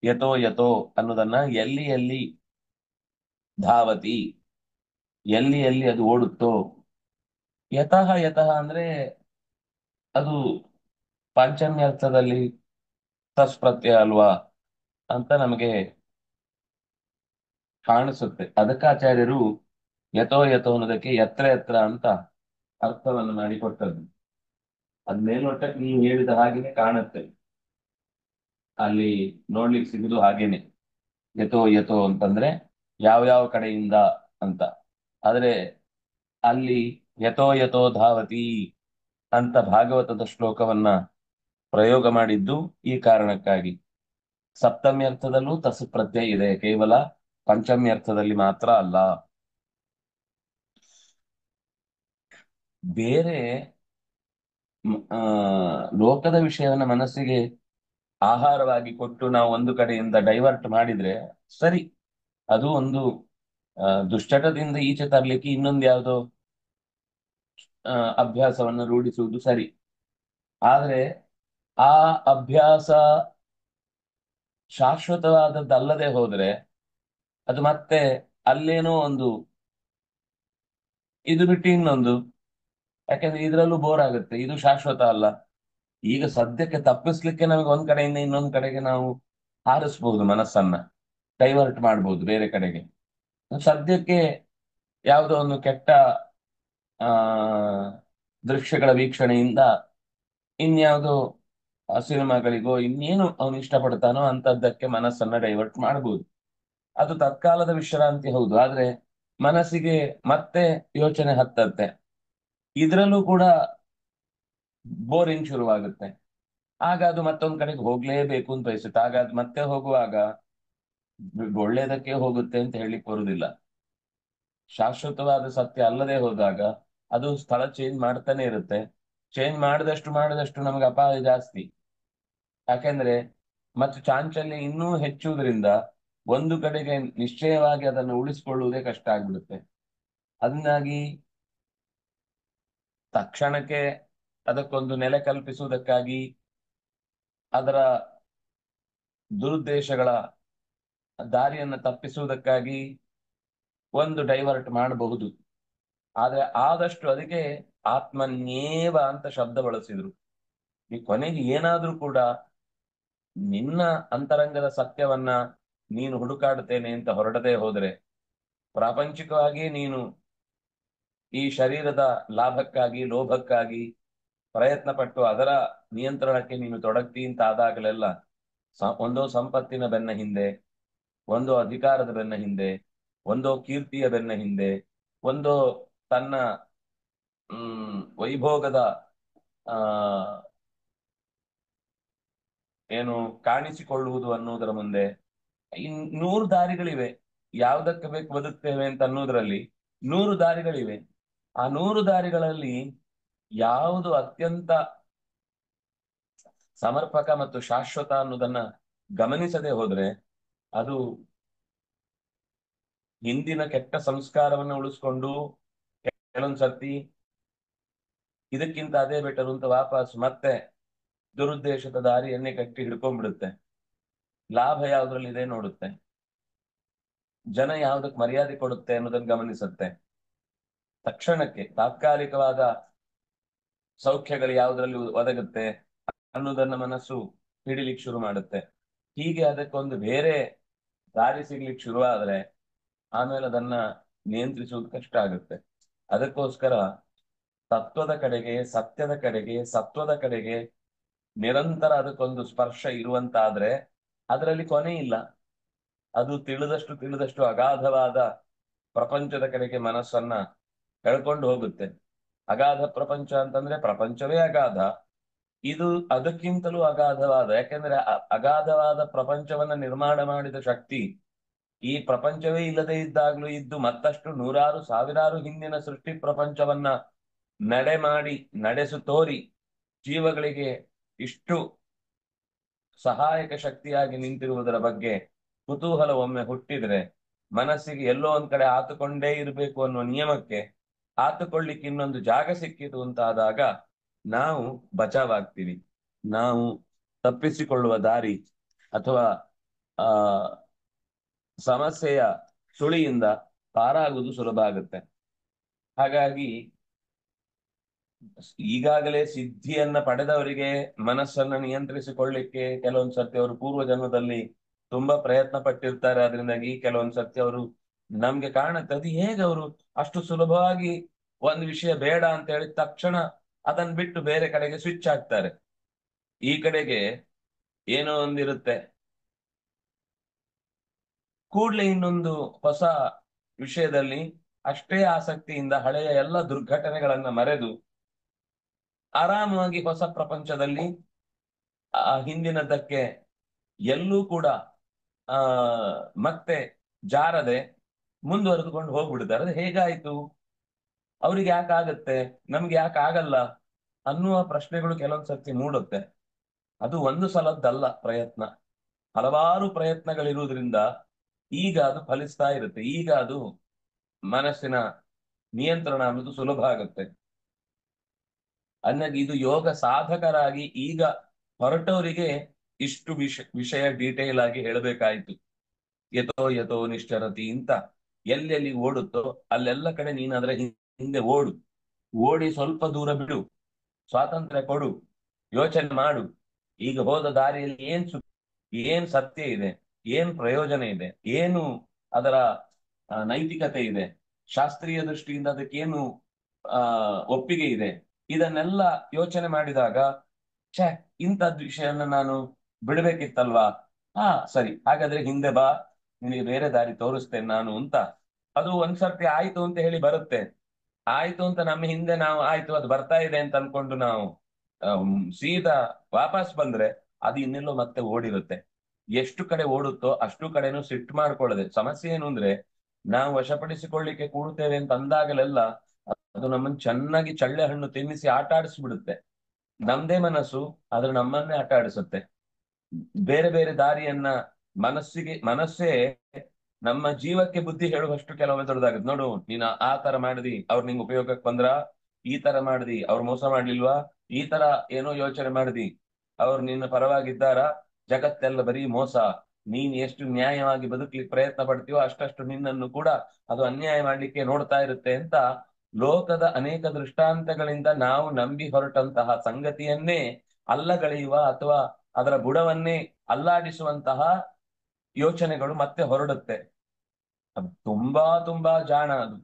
[SPEAKER 1] ಯಥೋ ಯಥೋ ಅನ್ನೋದನ್ನ ಎಲ್ಲಿ ಎಲ್ಲಿ ಧಾವತಿ, ಎಲ್ಲಿ ಎಲ್ಲಿ ಅದು ಓಡುತ್ತೋ. ಯತಃ ಯತಃ ಅಂದ್ರೆ ಅದು ಪಾಂಚಮ್ಯರ್ಥದಲ್ಲಿ ತಸ್ ಪ್ರತ್ಯಯ ಅಲ್ವಾ ಅಂತ ನಮಗೆ ಕಾಣಿಸುತ್ತೆ. ಅದಕ್ಕಾಚಾರ್ಯರು ಯಥೋ ಯಥೋ ಅನ್ನೋದಕ್ಕೆ ಯತ್ರ ಯತ್ರ ಅಂತ ಅರ್ಥವನ್ನು ಮಾಡಿಕೊಟ್ಟದ್ದು. ಅದ್ ಮೇಲ್ನೋಟಕ್ಕೆ ನೀವು ಹೇಳಿದ ಹಾಗೇನೆ ಕಾಣುತ್ತೆ, ಅಲ್ಲಿ ನೋಡ್ಲಿಕ್ಕೆ ಸಿಗುದು ಹಾಗೇನೆ. ಯಥೋ ಯಥೋ ಅಂತಂದ್ರೆ ಯಾವ ಯಾವ ಕಡೆಯಿಂದ ಅಂತ. ಆದ್ರೆ ಅಲ್ಲಿ ಯಥೋ ಯಥೋ ಧಾವತಿ ಅಂತ ಭಾಗವತದ ಶ್ಲೋಕವನ್ನ ಪ್ರಯೋಗ ಮಾಡಿದ್ದು ಈ ಕಾರಣಕ್ಕಾಗಿ. ಸಪ್ತಮಿ ಅರ್ಥದಲ್ಲೂ ತಸ್ ಪ್ರತ್ಯಯ ಇದೆ, ಕೇವಲ ಪಂಚಮಿ ಅರ್ಥದಲ್ಲಿ ಮಾತ್ರ ಅಲ್ಲ. ಬೇರೆ ಲೋಕದ ವಿಷಯವನ್ನ ಮನಸ್ಸಿಗೆ ಆಹಾರವಾಗಿ ಕೊಟ್ಟು ನಾವು ಒಂದು ಕಡೆಯಿಂದ ಡೈವರ್ಟ್ ಮಾಡಿದ್ರೆ ಸರಿ, ಅದು ಒಂದು ದುಶ್ಚಟದಿಂದ ಈಚೆ ತರ್ಲಿಕ್ಕೆ ಇನ್ನೊಂದು ಯಾವುದೋ ಅಭ್ಯಾಸವನ್ನು ರೂಢಿಸುವುದು ಸರಿ. ಆದ್ರೆ ಆ ಅಭ್ಯಾಸ ಶಾಶ್ವತವಾದದ್ದಲ್ಲದೆ ಹೋದ್ರೆ ಅದು ಮತ್ತೆ ಅಲ್ಲೇನೋ ಒಂದು ಇದು ಬಿಟ್ಟು ಇನ್ನೊಂದು, ಯಾಕಂದ್ರೆ ಇದ್ರಲ್ಲೂ ಬೋರ್ ಆಗುತ್ತೆ, ಇದು ಶಾಶ್ವತ ಅಲ್ಲ. ಈಗ ಸದ್ಯಕ್ಕೆ ತಪ್ಪಿಸ್ಲಿಕ್ಕೆ ನಮಗೆ ಒಂದ್ ಕಡೆಯಿಂದ ಇನ್ನೊಂದ್ ಕಡೆಗೆ ನಾವು ಹಾರಿಸ್ಬಹುದು, ಮನಸ್ಸನ್ನ ಡೈವರ್ಟ್ ಮಾಡ್ಬೋದು ಬೇರೆ ಕಡೆಗೆ. ಸದ್ಯಕ್ಕೆ ಯಾವುದೋ ಒಂದು ಕೆಟ್ಟ ಆ ದೃಶ್ಯಗಳ ವೀಕ್ಷಣೆಯಿಂದ ಇನ್ಯಾವುದೋ ಸಿನಿಮಾಗಳಿಗೋ ಇನ್ನೇನು ಅವನು ಇಷ್ಟಪಡ್ತಾನೋ ಅಂತದ್ದಕ್ಕೆ ಮನಸ್ಸನ್ನ ಡೈವರ್ಟ್ ಮಾಡಬಹುದು. ಅದು ತತ್ಕಾಲದ ವಿಶ್ರಾಂತಿ ಹೌದು. ಆದ್ರೆ ಮನಸ್ಸಿಗೆ ಮತ್ತೆ ಯೋಚನೆ ಹತ್ತತ್ತೆ. ಇದ್ರಲ್ಲೂ ಕೂಡ ಬೋರಿಂಗ್ ಶುರುವಾಗುತ್ತೆ. ಆಗ ಅದು ಮತ್ತೊಂದ್ ಕಡೆಗೆ ಹೋಗ್ಲೇಬೇಕು ಅಂತ ಬಯಸುತ್ತೆ. ಆಗ ಅದು ಮತ್ತೆ ಹೋಗುವಾಗ ಒಳ್ಳೇದಕ್ಕೆ ಹೋಗುತ್ತೆ ಅಂತ ಹೇಳಿಕ್ ಬರುದಿಲ್ಲ. ಶಾಶ್ವತವಾದ ಸತ್ಯ ಅಲ್ಲದೆ ಹೋದಾಗ ಅದು ಸ್ಥಳ ಚೇಂಜ್ ಮಾಡ್ತಾನೆ ಇರುತ್ತೆ. ಚೇಂಜ್ ಮಾಡಿದಷ್ಟು ನಮ್ಗೆ ಅಪಾಯ ಜಾಸ್ತಿ. ಯಾಕೆಂದ್ರೆ ಮತ್ತು ಚಾಂಚಲ್ಯ ಇನ್ನೂ ಹೆಚ್ಚುವುದರಿಂದ ಒಂದು ಕಡೆಗೆ ನಿಶ್ಚಯವಾಗಿ ಅದನ್ನು ಉಳಿಸಿಕೊಳ್ಳುವುದೇ ಕಷ್ಟ ಆಗ್ಬಿಡುತ್ತೆ. ಅದನ್ನಾಗಿ ತಕ್ಷಣಕ್ಕೆ ಅದಕ್ಕೊಂದು ನೆಲೆ ಕಲ್ಪಿಸುವುದಕ್ಕಾಗಿ ಅದರ ದುರುದ್ದೇಶಗಳ ದಾರಿಯನ್ನು ತಪ್ಪಿಸುವುದಕ್ಕಾಗಿ ಒಂದು ಡೈವರ್ಟ್ ಮಾಡಬಹುದು. ಆದ್ರೆ ಆದಷ್ಟು ಅದಕ್ಕೆ ಆತ್ಮನ್ಯೇವ ಅಂತ ಶಬ್ದ ಬಳಸಿದ್ರು. ಈ ಕೊನೆಗೆ ಏನಾದ್ರೂ ಕೂಡ ನಿನ್ನ ಅಂತರಂಗದ ಸತ್ಯವನ್ನ ನೀನು ಹುಡುಕಾಡುತ್ತೇನೆ ಅಂತ ಹೊರಡದೆ ಹೋದ್ರೆ, ಪ್ರಾಪಂಚಿಕವಾಗಿ ನೀನು ಈ ಶರೀರದ ಲಾಭಕ್ಕಾಗಿ ಲೋಭಕ್ಕಾಗಿ ಪ್ರಯತ್ನ ಪಟ್ಟು ಅದರ ನಿಯಂತ್ರಣಕ್ಕೆ ನೀನು ತೊಡಗ್ತಿ ಅಂತ ಆದಾಗಲೆಲ್ಲ ಒಂದೋ ಸಂಪತ್ತಿನ ಬೆನ್ನ ಹಿಂದೆ, ಒಂದೋ ಅಧಿಕಾರದ ಬೆನ್ನ ಹಿಂದೆ, ಒಂದೋ ಕೀರ್ತಿಯ ಬೆನ್ನ ಹಿಂದೆ, ಒಂದೋ ತನ್ನ ವೈಭೋಗದ ಆ ಏನು ಕಾಣಿಸಿಕೊಳ್ಳುವುದು ಅನ್ನುವುದರ ಮುಂದೆ ನೂರು ದಾರಿಗಳಿವೆ. ಯಾವ್ದಕ್ಕೆ ಬೇಕು ಬದುಕ್ತೇವೆ ಅಂತ ಅನ್ನೋದ್ರಲ್ಲಿ 100 ದಾರಿಗಳಿವೆ. ಆ 100 ದಾರಿಗಳಲ್ಲಿ ಯಾವುದು ಅತ್ಯಂತ ಸಮರ್ಪಕ ಮತ್ತು ಶಾಶ್ವತ ಅನ್ನೋದನ್ನ ಗಮನಿಸದೆ ಹೋದ್ರೆ ಅದು ಹಿಂದಿನ ಕೆಟ್ಟ ಸಂಸ್ಕಾರವನ್ನ ಉಳಿಸ್ಕೊಂಡು ಕೆಲವೊಂದ್ ಸರ್ತಿ ಇದಕ್ಕಿಂತ ಅದೇ ಬೆಟರ್ ಅಂತ ವಾಪಸ್ ಮತ್ತೆ ದುರುದ್ದೇಶದ ದಾರಿಯನ್ನೇ ಕಟ್ಟಿ ಹಿಡ್ಕೊಂಡ್ಬಿಡುತ್ತೆ. ಲಾಭ ಯಾವ್ದ್ರಲ್ಲಿ ಇದೆ ನೋಡುತ್ತೆ, ಜನ ಯಾವ್ದಕ್ ಮರ್ಯಾದೆ ಕೊಡುತ್ತೆ ಅನ್ನೋದನ್ನ ಗಮನಿಸುತ್ತೆ. ತಕ್ಷಣಕ್ಕೆ ತಾತ್ಕಾಲಿಕವಾದ ಸೌಖ್ಯಗಳು ಯಾವ್ದ್ರಲ್ಲಿ ಒದಗುತ್ತೆ ಅನ್ನೋದನ್ನ ಮನಸ್ಸು ಹಿಡಿಲಿಕ್ಕೆ ಶುರು ಮಾಡುತ್ತೆ. ಹೀಗೆ ಅದಕ್ಕೊಂದು ಬೇರೆ ದಾರಿ ಸಿಗ್ಲಿಕ್ಕೆ ಶುರುವಾದ್ರೆ ಆಮೇಲೆ ಅದನ್ನ ನಿಯಂತ್ರಿಸುವುದು ಕಷ್ಟ ಆಗುತ್ತೆ. ಅದಕ್ಕೋಸ್ಕರ ತತ್ವದ ಕಡೆಗೆ, ಸತ್ಯದ ಕಡೆಗೆ, ಸತ್ವದ ಕಡೆಗೆ ನಿರಂತರ ಅದಕ್ಕೊಂದು ಸ್ಪರ್ಶ ಇರುವಂತಾದ್ರೆ ಅದರಲ್ಲಿ ಕೊನೆ ಇಲ್ಲ. ಅದು ತಿಳಿದಷ್ಟು ಅಗಾಧವಾದ ಪ್ರಪಂಚದ ಕಡೆಗೆ ಮನಸ್ಸನ್ನ ಎಳ್ಕೊಂಡು ಹೋಗುತ್ತೆ. ಅಗಾಧ ಪ್ರಪಂಚ ಅಂತಂದ್ರೆ ಪ್ರಪಂಚವೇ ಅಗಾಧ, ಇದು ಅದಕ್ಕಿಂತಲೂ ಅಗಾಧವಾದ. ಯಾಕೆಂದ್ರೆ ಅಗಾಧವಾದ ಪ್ರಪಂಚವನ್ನ ನಿರ್ಮಾಣ ಮಾಡಿದ ಶಕ್ತಿ ಈ ಪ್ರಪಂಚವೇ ಇಲ್ಲದೆ ಇದ್ದಾಗ್ಲೂ ಇದ್ದು ಮತ್ತಷ್ಟು ನೂರಾರು ಸಾವಿರಾರು ಹಿಂದಿನ ಸೃಷ್ಟಿ ಪ್ರಪಂಚವನ್ನ ನಡೆಸು ತೋರಿ ಜೀವಗಳಿಗೆ ಇಷ್ಟು ಸಹಾಯಕ ಶಕ್ತಿಯಾಗಿ ನಿಂತಿರುವುದರ ಬಗ್ಗೆ ಕುತೂಹಲ ಒಮ್ಮೆ ಹುಟ್ಟಿದ್ರೆ ಮನಸ್ಸಿಗೆ ಎಲ್ಲೋ ಒಂದ್ ಕಡೆ ಆತುಕೊಂಡೇ ಇರಬೇಕು ಅನ್ನೋ ನಿಯಮಕ್ಕೆ ಆತುಕೊಳ್ಳಿಕ್ಕೆ ಇನ್ನೊಂದು ಜಾಗ ಸಿಕ್ಕಿತು ಅಂತಾದಾಗ ನಾವು ಬಚಾವಾಗ್ತೀವಿ. ನಾವು ತಪ್ಪಿಸಿಕೊಳ್ಳುವ ದಾರಿ ಅಥವಾ ಆ ಸಮಸ್ಯೆಯ ಸುಳಿಯಿಂದ ಪಾರಾಗುವುದು ಸುಲಭ ಆಗುತ್ತೆ. ಹಾಗಾಗಿ ಈಗಾಗಲೇ ಸಿದ್ಧಿಯನ್ನ ಪಡೆದವರಿಗೆ ಮನಸ್ಸನ್ನ ನಿಯಂತ್ರಿಸಿಕೊಳ್ಳಿಕ್ಕೆ ಕೆಲವೊಂದ್ ಸರ್ತಿ ಅವರು ಪೂರ್ವ ಜನ್ಮದಲ್ಲಿ ತುಂಬಾ ಪ್ರಯತ್ನ ಪಟ್ಟಿರ್ತಾರೆ. ಅದರಿಂದಾಗಿ ಕೆಲವೊಂದ್ ಸರ್ತಿ ಅವರು ನಮ್ಗೆ ಕಾಣುತ್ತೆ ಅದು ಹೇಗೆ ಅವರು ಅಷ್ಟು ಸುಲಭವಾಗಿ ಒಂದ್ ವಿಷಯ ಬೇಡ ಅಂತ ಹೇಳಿದ ತಕ್ಷಣ ಅದನ್ನ ಬಿಟ್ಟು ಬೇರೆ ಕಡೆಗೆ ಸ್ವಿಚ್ ಆಗ್ತಾರೆ. ಈ ಕಡೆಗೆ ಏನೋ ಒಂದಿರುತ್ತೆ, ಕೂಡ್ಲೆ ಇನ್ನೊಂದು ಹೊಸ ವಿಷಯದಲ್ಲಿ ಅಷ್ಟೇ ಆಸಕ್ತಿಯಿಂದ ಹಳೆಯ ಎಲ್ಲ ದುರ್ಘಟನೆಗಳನ್ನ ಮರೆದು ಆರಾಮವಾಗಿ ಹೊಸ ಪ್ರಪಂಚದಲ್ಲಿ ಆ ಹಿಂದಿನದಕ್ಕೆ ಎಲ್ಲೂ ಕೂಡ ಆ ಮತ್ತೆ ಜಾರದೆ ಮುಂದುವರೆದುಕೊಂಡು ಹೋಗ್ಬಿಡ್ತಾರೆ. ಅದು ಹೇಗಾಯ್ತು, ಅವ್ರಿಗೆ ಯಾಕಾಗತ್ತೆ, ನಮ್ಗೆ ಯಾಕೆ ಆಗಲ್ಲ ಅನ್ನುವ ಪ್ರಶ್ನೆಗಳು ಕೆಲವೊಂದ್ ಸರ್ತಿ ಮೂಡುತ್ತೆ. ಅದು ಒಂದು ಸಲದ್ದಲ್ಲ ಪ್ರಯತ್ನ, ಹಲವಾರು ಪ್ರಯತ್ನಗಳಿರುವುದರಿಂದ ಈಗ ಅದು ಫಲಿಸ್ತಾ ಇರುತ್ತೆ. ಈಗ ಅದು ಮನಸ್ಸಿನ ನಿಯಂತ್ರಣ ಅನ್ನೋದು ಸುಲಭ ಆಗುತ್ತೆ. ಅನ್ನೋದು ಇದು ಯೋಗ ಸಾಧಕರಾಗಿ ಈಗ ಹೊರಟವರಿಗೆ ಇಷ್ಟು ವಿಷಯ ಡೀಟೇಲ್ ಆಗಿ ಹೇಳಬೇಕಾಯ್ತು. ಯಥೋ ಯಥೋ ನಿಶ್ಚರತಿ ಅಂತ ಎಲ್ಲೆಲ್ಲಿ ಓಡುತ್ತೋ ಅಲ್ಲೆಲ್ಲ ಕಡೆ ನೀನಾದ್ರೆ ಹಿಂದೆ ಓಡಿ ಸ್ವಲ್ಪ ದೂರ ಬಿಡು, ಸ್ವಾತಂತ್ರ್ಯ ಕೊಡು, ಯೋಚನೆ ಮಾಡು. ಈಗ ಹೋದ ದಾರಿಯಲ್ಲಿ ಏನ್ ಸತ್ಯ ಇದೆ, ಏನ್ ಪ್ರಯೋಜನ ಇದೆ, ಏನು ಅದರ ನೈತಿಕತೆ ಇದೆ, ಶಾಸ್ತ್ರೀಯ ದೃಷ್ಟಿಯಿಂದ ಅದಕ್ಕೇನು ಒಪ್ಪಿಗೆ ಇದೆ, ಇದನ್ನೆಲ್ಲ ಯೋಚನೆ ಮಾಡಿದಾಗ ಛೇ ಇಂಥದ್ ವಿಷಯನ ನಾನು ಬಿಡ್ಬೇಕಿತ್ತಲ್ವಾ, ಸರಿ ಹಾಗಾದ್ರೆ ಹಿಂದೆ ಬಾ, ನಿನಗೆ ಬೇರೆ ದಾರಿ ತೋರಿಸ್ತೇನೆ ನಾನು ಅಂತ ಅದು ಒಂದ್ಸರ್ತಿ ಆಯ್ತು ಅಂತ ಹೇಳಿ ಬರುತ್ತೆ. ಆಯ್ತು ಅಂತ ನಮ್ಮ ಹಿಂದೆ ನಾವು ಆಯ್ತು ಅದು ಬರ್ತಾ ಇದೆ ಅಂತ ಅನ್ಕೊಂಡು ನಾವು ಸೀದಾ ವಾಪಸ್ ಬಂದ್ರೆ ಅದು ಇನ್ನೆಲ್ಲೋ ಮತ್ತೆ ಓಡಿರುತ್ತೆ. ಎಷ್ಟು ಕಡೆ ಓಡುತ್ತೋ ಅಷ್ಟು ಕಡೆನೂ ಸಿಟ್ಟು ಮಾಡ್ಕೊಳ್ಳದೆ. ಸಮಸ್ಯೆ ಏನು ಅಂದ್ರೆ ನಾವು ವಶಪಡಿಸಿಕೊಳ್ಳಿಕ್ಕೆ ಕೂಡ್ತೇವೆ ಅಂತ ಅಂದಾಗಲೆಲ್ಲ ಅದು ನಮ್ಮನ್ನು ಚೆನ್ನಾಗಿ ಚಳ್ಳೆ ಹಣ್ಣು ತಿನ್ನಿಸಿ ಆಟ ಆಡಿಸ್ಬಿಡುತ್ತೆ. ನಮ್ದೇ ಮನಸ್ಸು ಆದ್ರೆ ನಮ್ಮನ್ನೇ ಆಟ ಆಡಿಸುತ್ತೆ. ಬೇರೆ ಬೇರೆ ದಾರಿಯನ್ನ ಮನಸ್ಸೇ ನಮ್ಮ ಜೀವಕ್ಕೆ ಬುದ್ಧಿ ಹೇಳುವಷ್ಟು ಕೆಲವೊಮ್ಮೆ ದೊಡ್ಡದಾಗುತ್ತೆ. ನೋಡು, ನೀನ್ ಆ ತರ ಮಾಡಿದಿ ಅವ್ರು ನಿಂಗೆ ಉಪಯೋಗಕ್ಕೆ ಬಂದ್ರ, ಈ ತರ ಮಾಡಿದಿ ಅವ್ರು ಮೋಸ ಮಾಡ್ಲಿಲ್ವಾ, ಈ ತರ ಏನೋ ಯೋಚನೆ ಮಾಡಿದಿ ಅವ್ರು ನಿನ್ನ ಪರವಾಗಿದ್ದಾರ, ಜಗತ್ತೆಲ್ಲ ಬರೀ ಮೋಸ. ನೀನ್ ಎಷ್ಟು ನ್ಯಾಯವಾಗಿ ಬದುಕಲಿಕ್ಕೆ ಪ್ರಯತ್ನ ಪಡ್ತೀಯೋ ಅಷ್ಟಷ್ಟು ನಿನ್ನನ್ನು ಕೂಡ ಅದು ಅನ್ಯಾಯ ಮಾಡ್ಲಿಕ್ಕೆ ನೋಡ್ತಾ ಇರುತ್ತೆ ಅಂತ ಲೋಕದ ಅನೇಕ ದೃಷ್ಟಾಂತಗಳಿಂದ ನಾವು ನಂಬಿ ಹೊರಟಂತಹ ಸಂಗತಿಯನ್ನೇ ಅಲ್ಲಗಳೆಯುವ ಅಥವಾ ಅದರ ಬುಡವನ್ನೇ ಅಲ್ಲಾಡಿಸುವಂತಹ ಯೋಚನೆಗಳು ಮತ್ತೆ ಹೊರಡುತ್ತೆ. ಅದು ತುಂಬಾ ತುಂಬಾ ಜಾಣ ಅದು.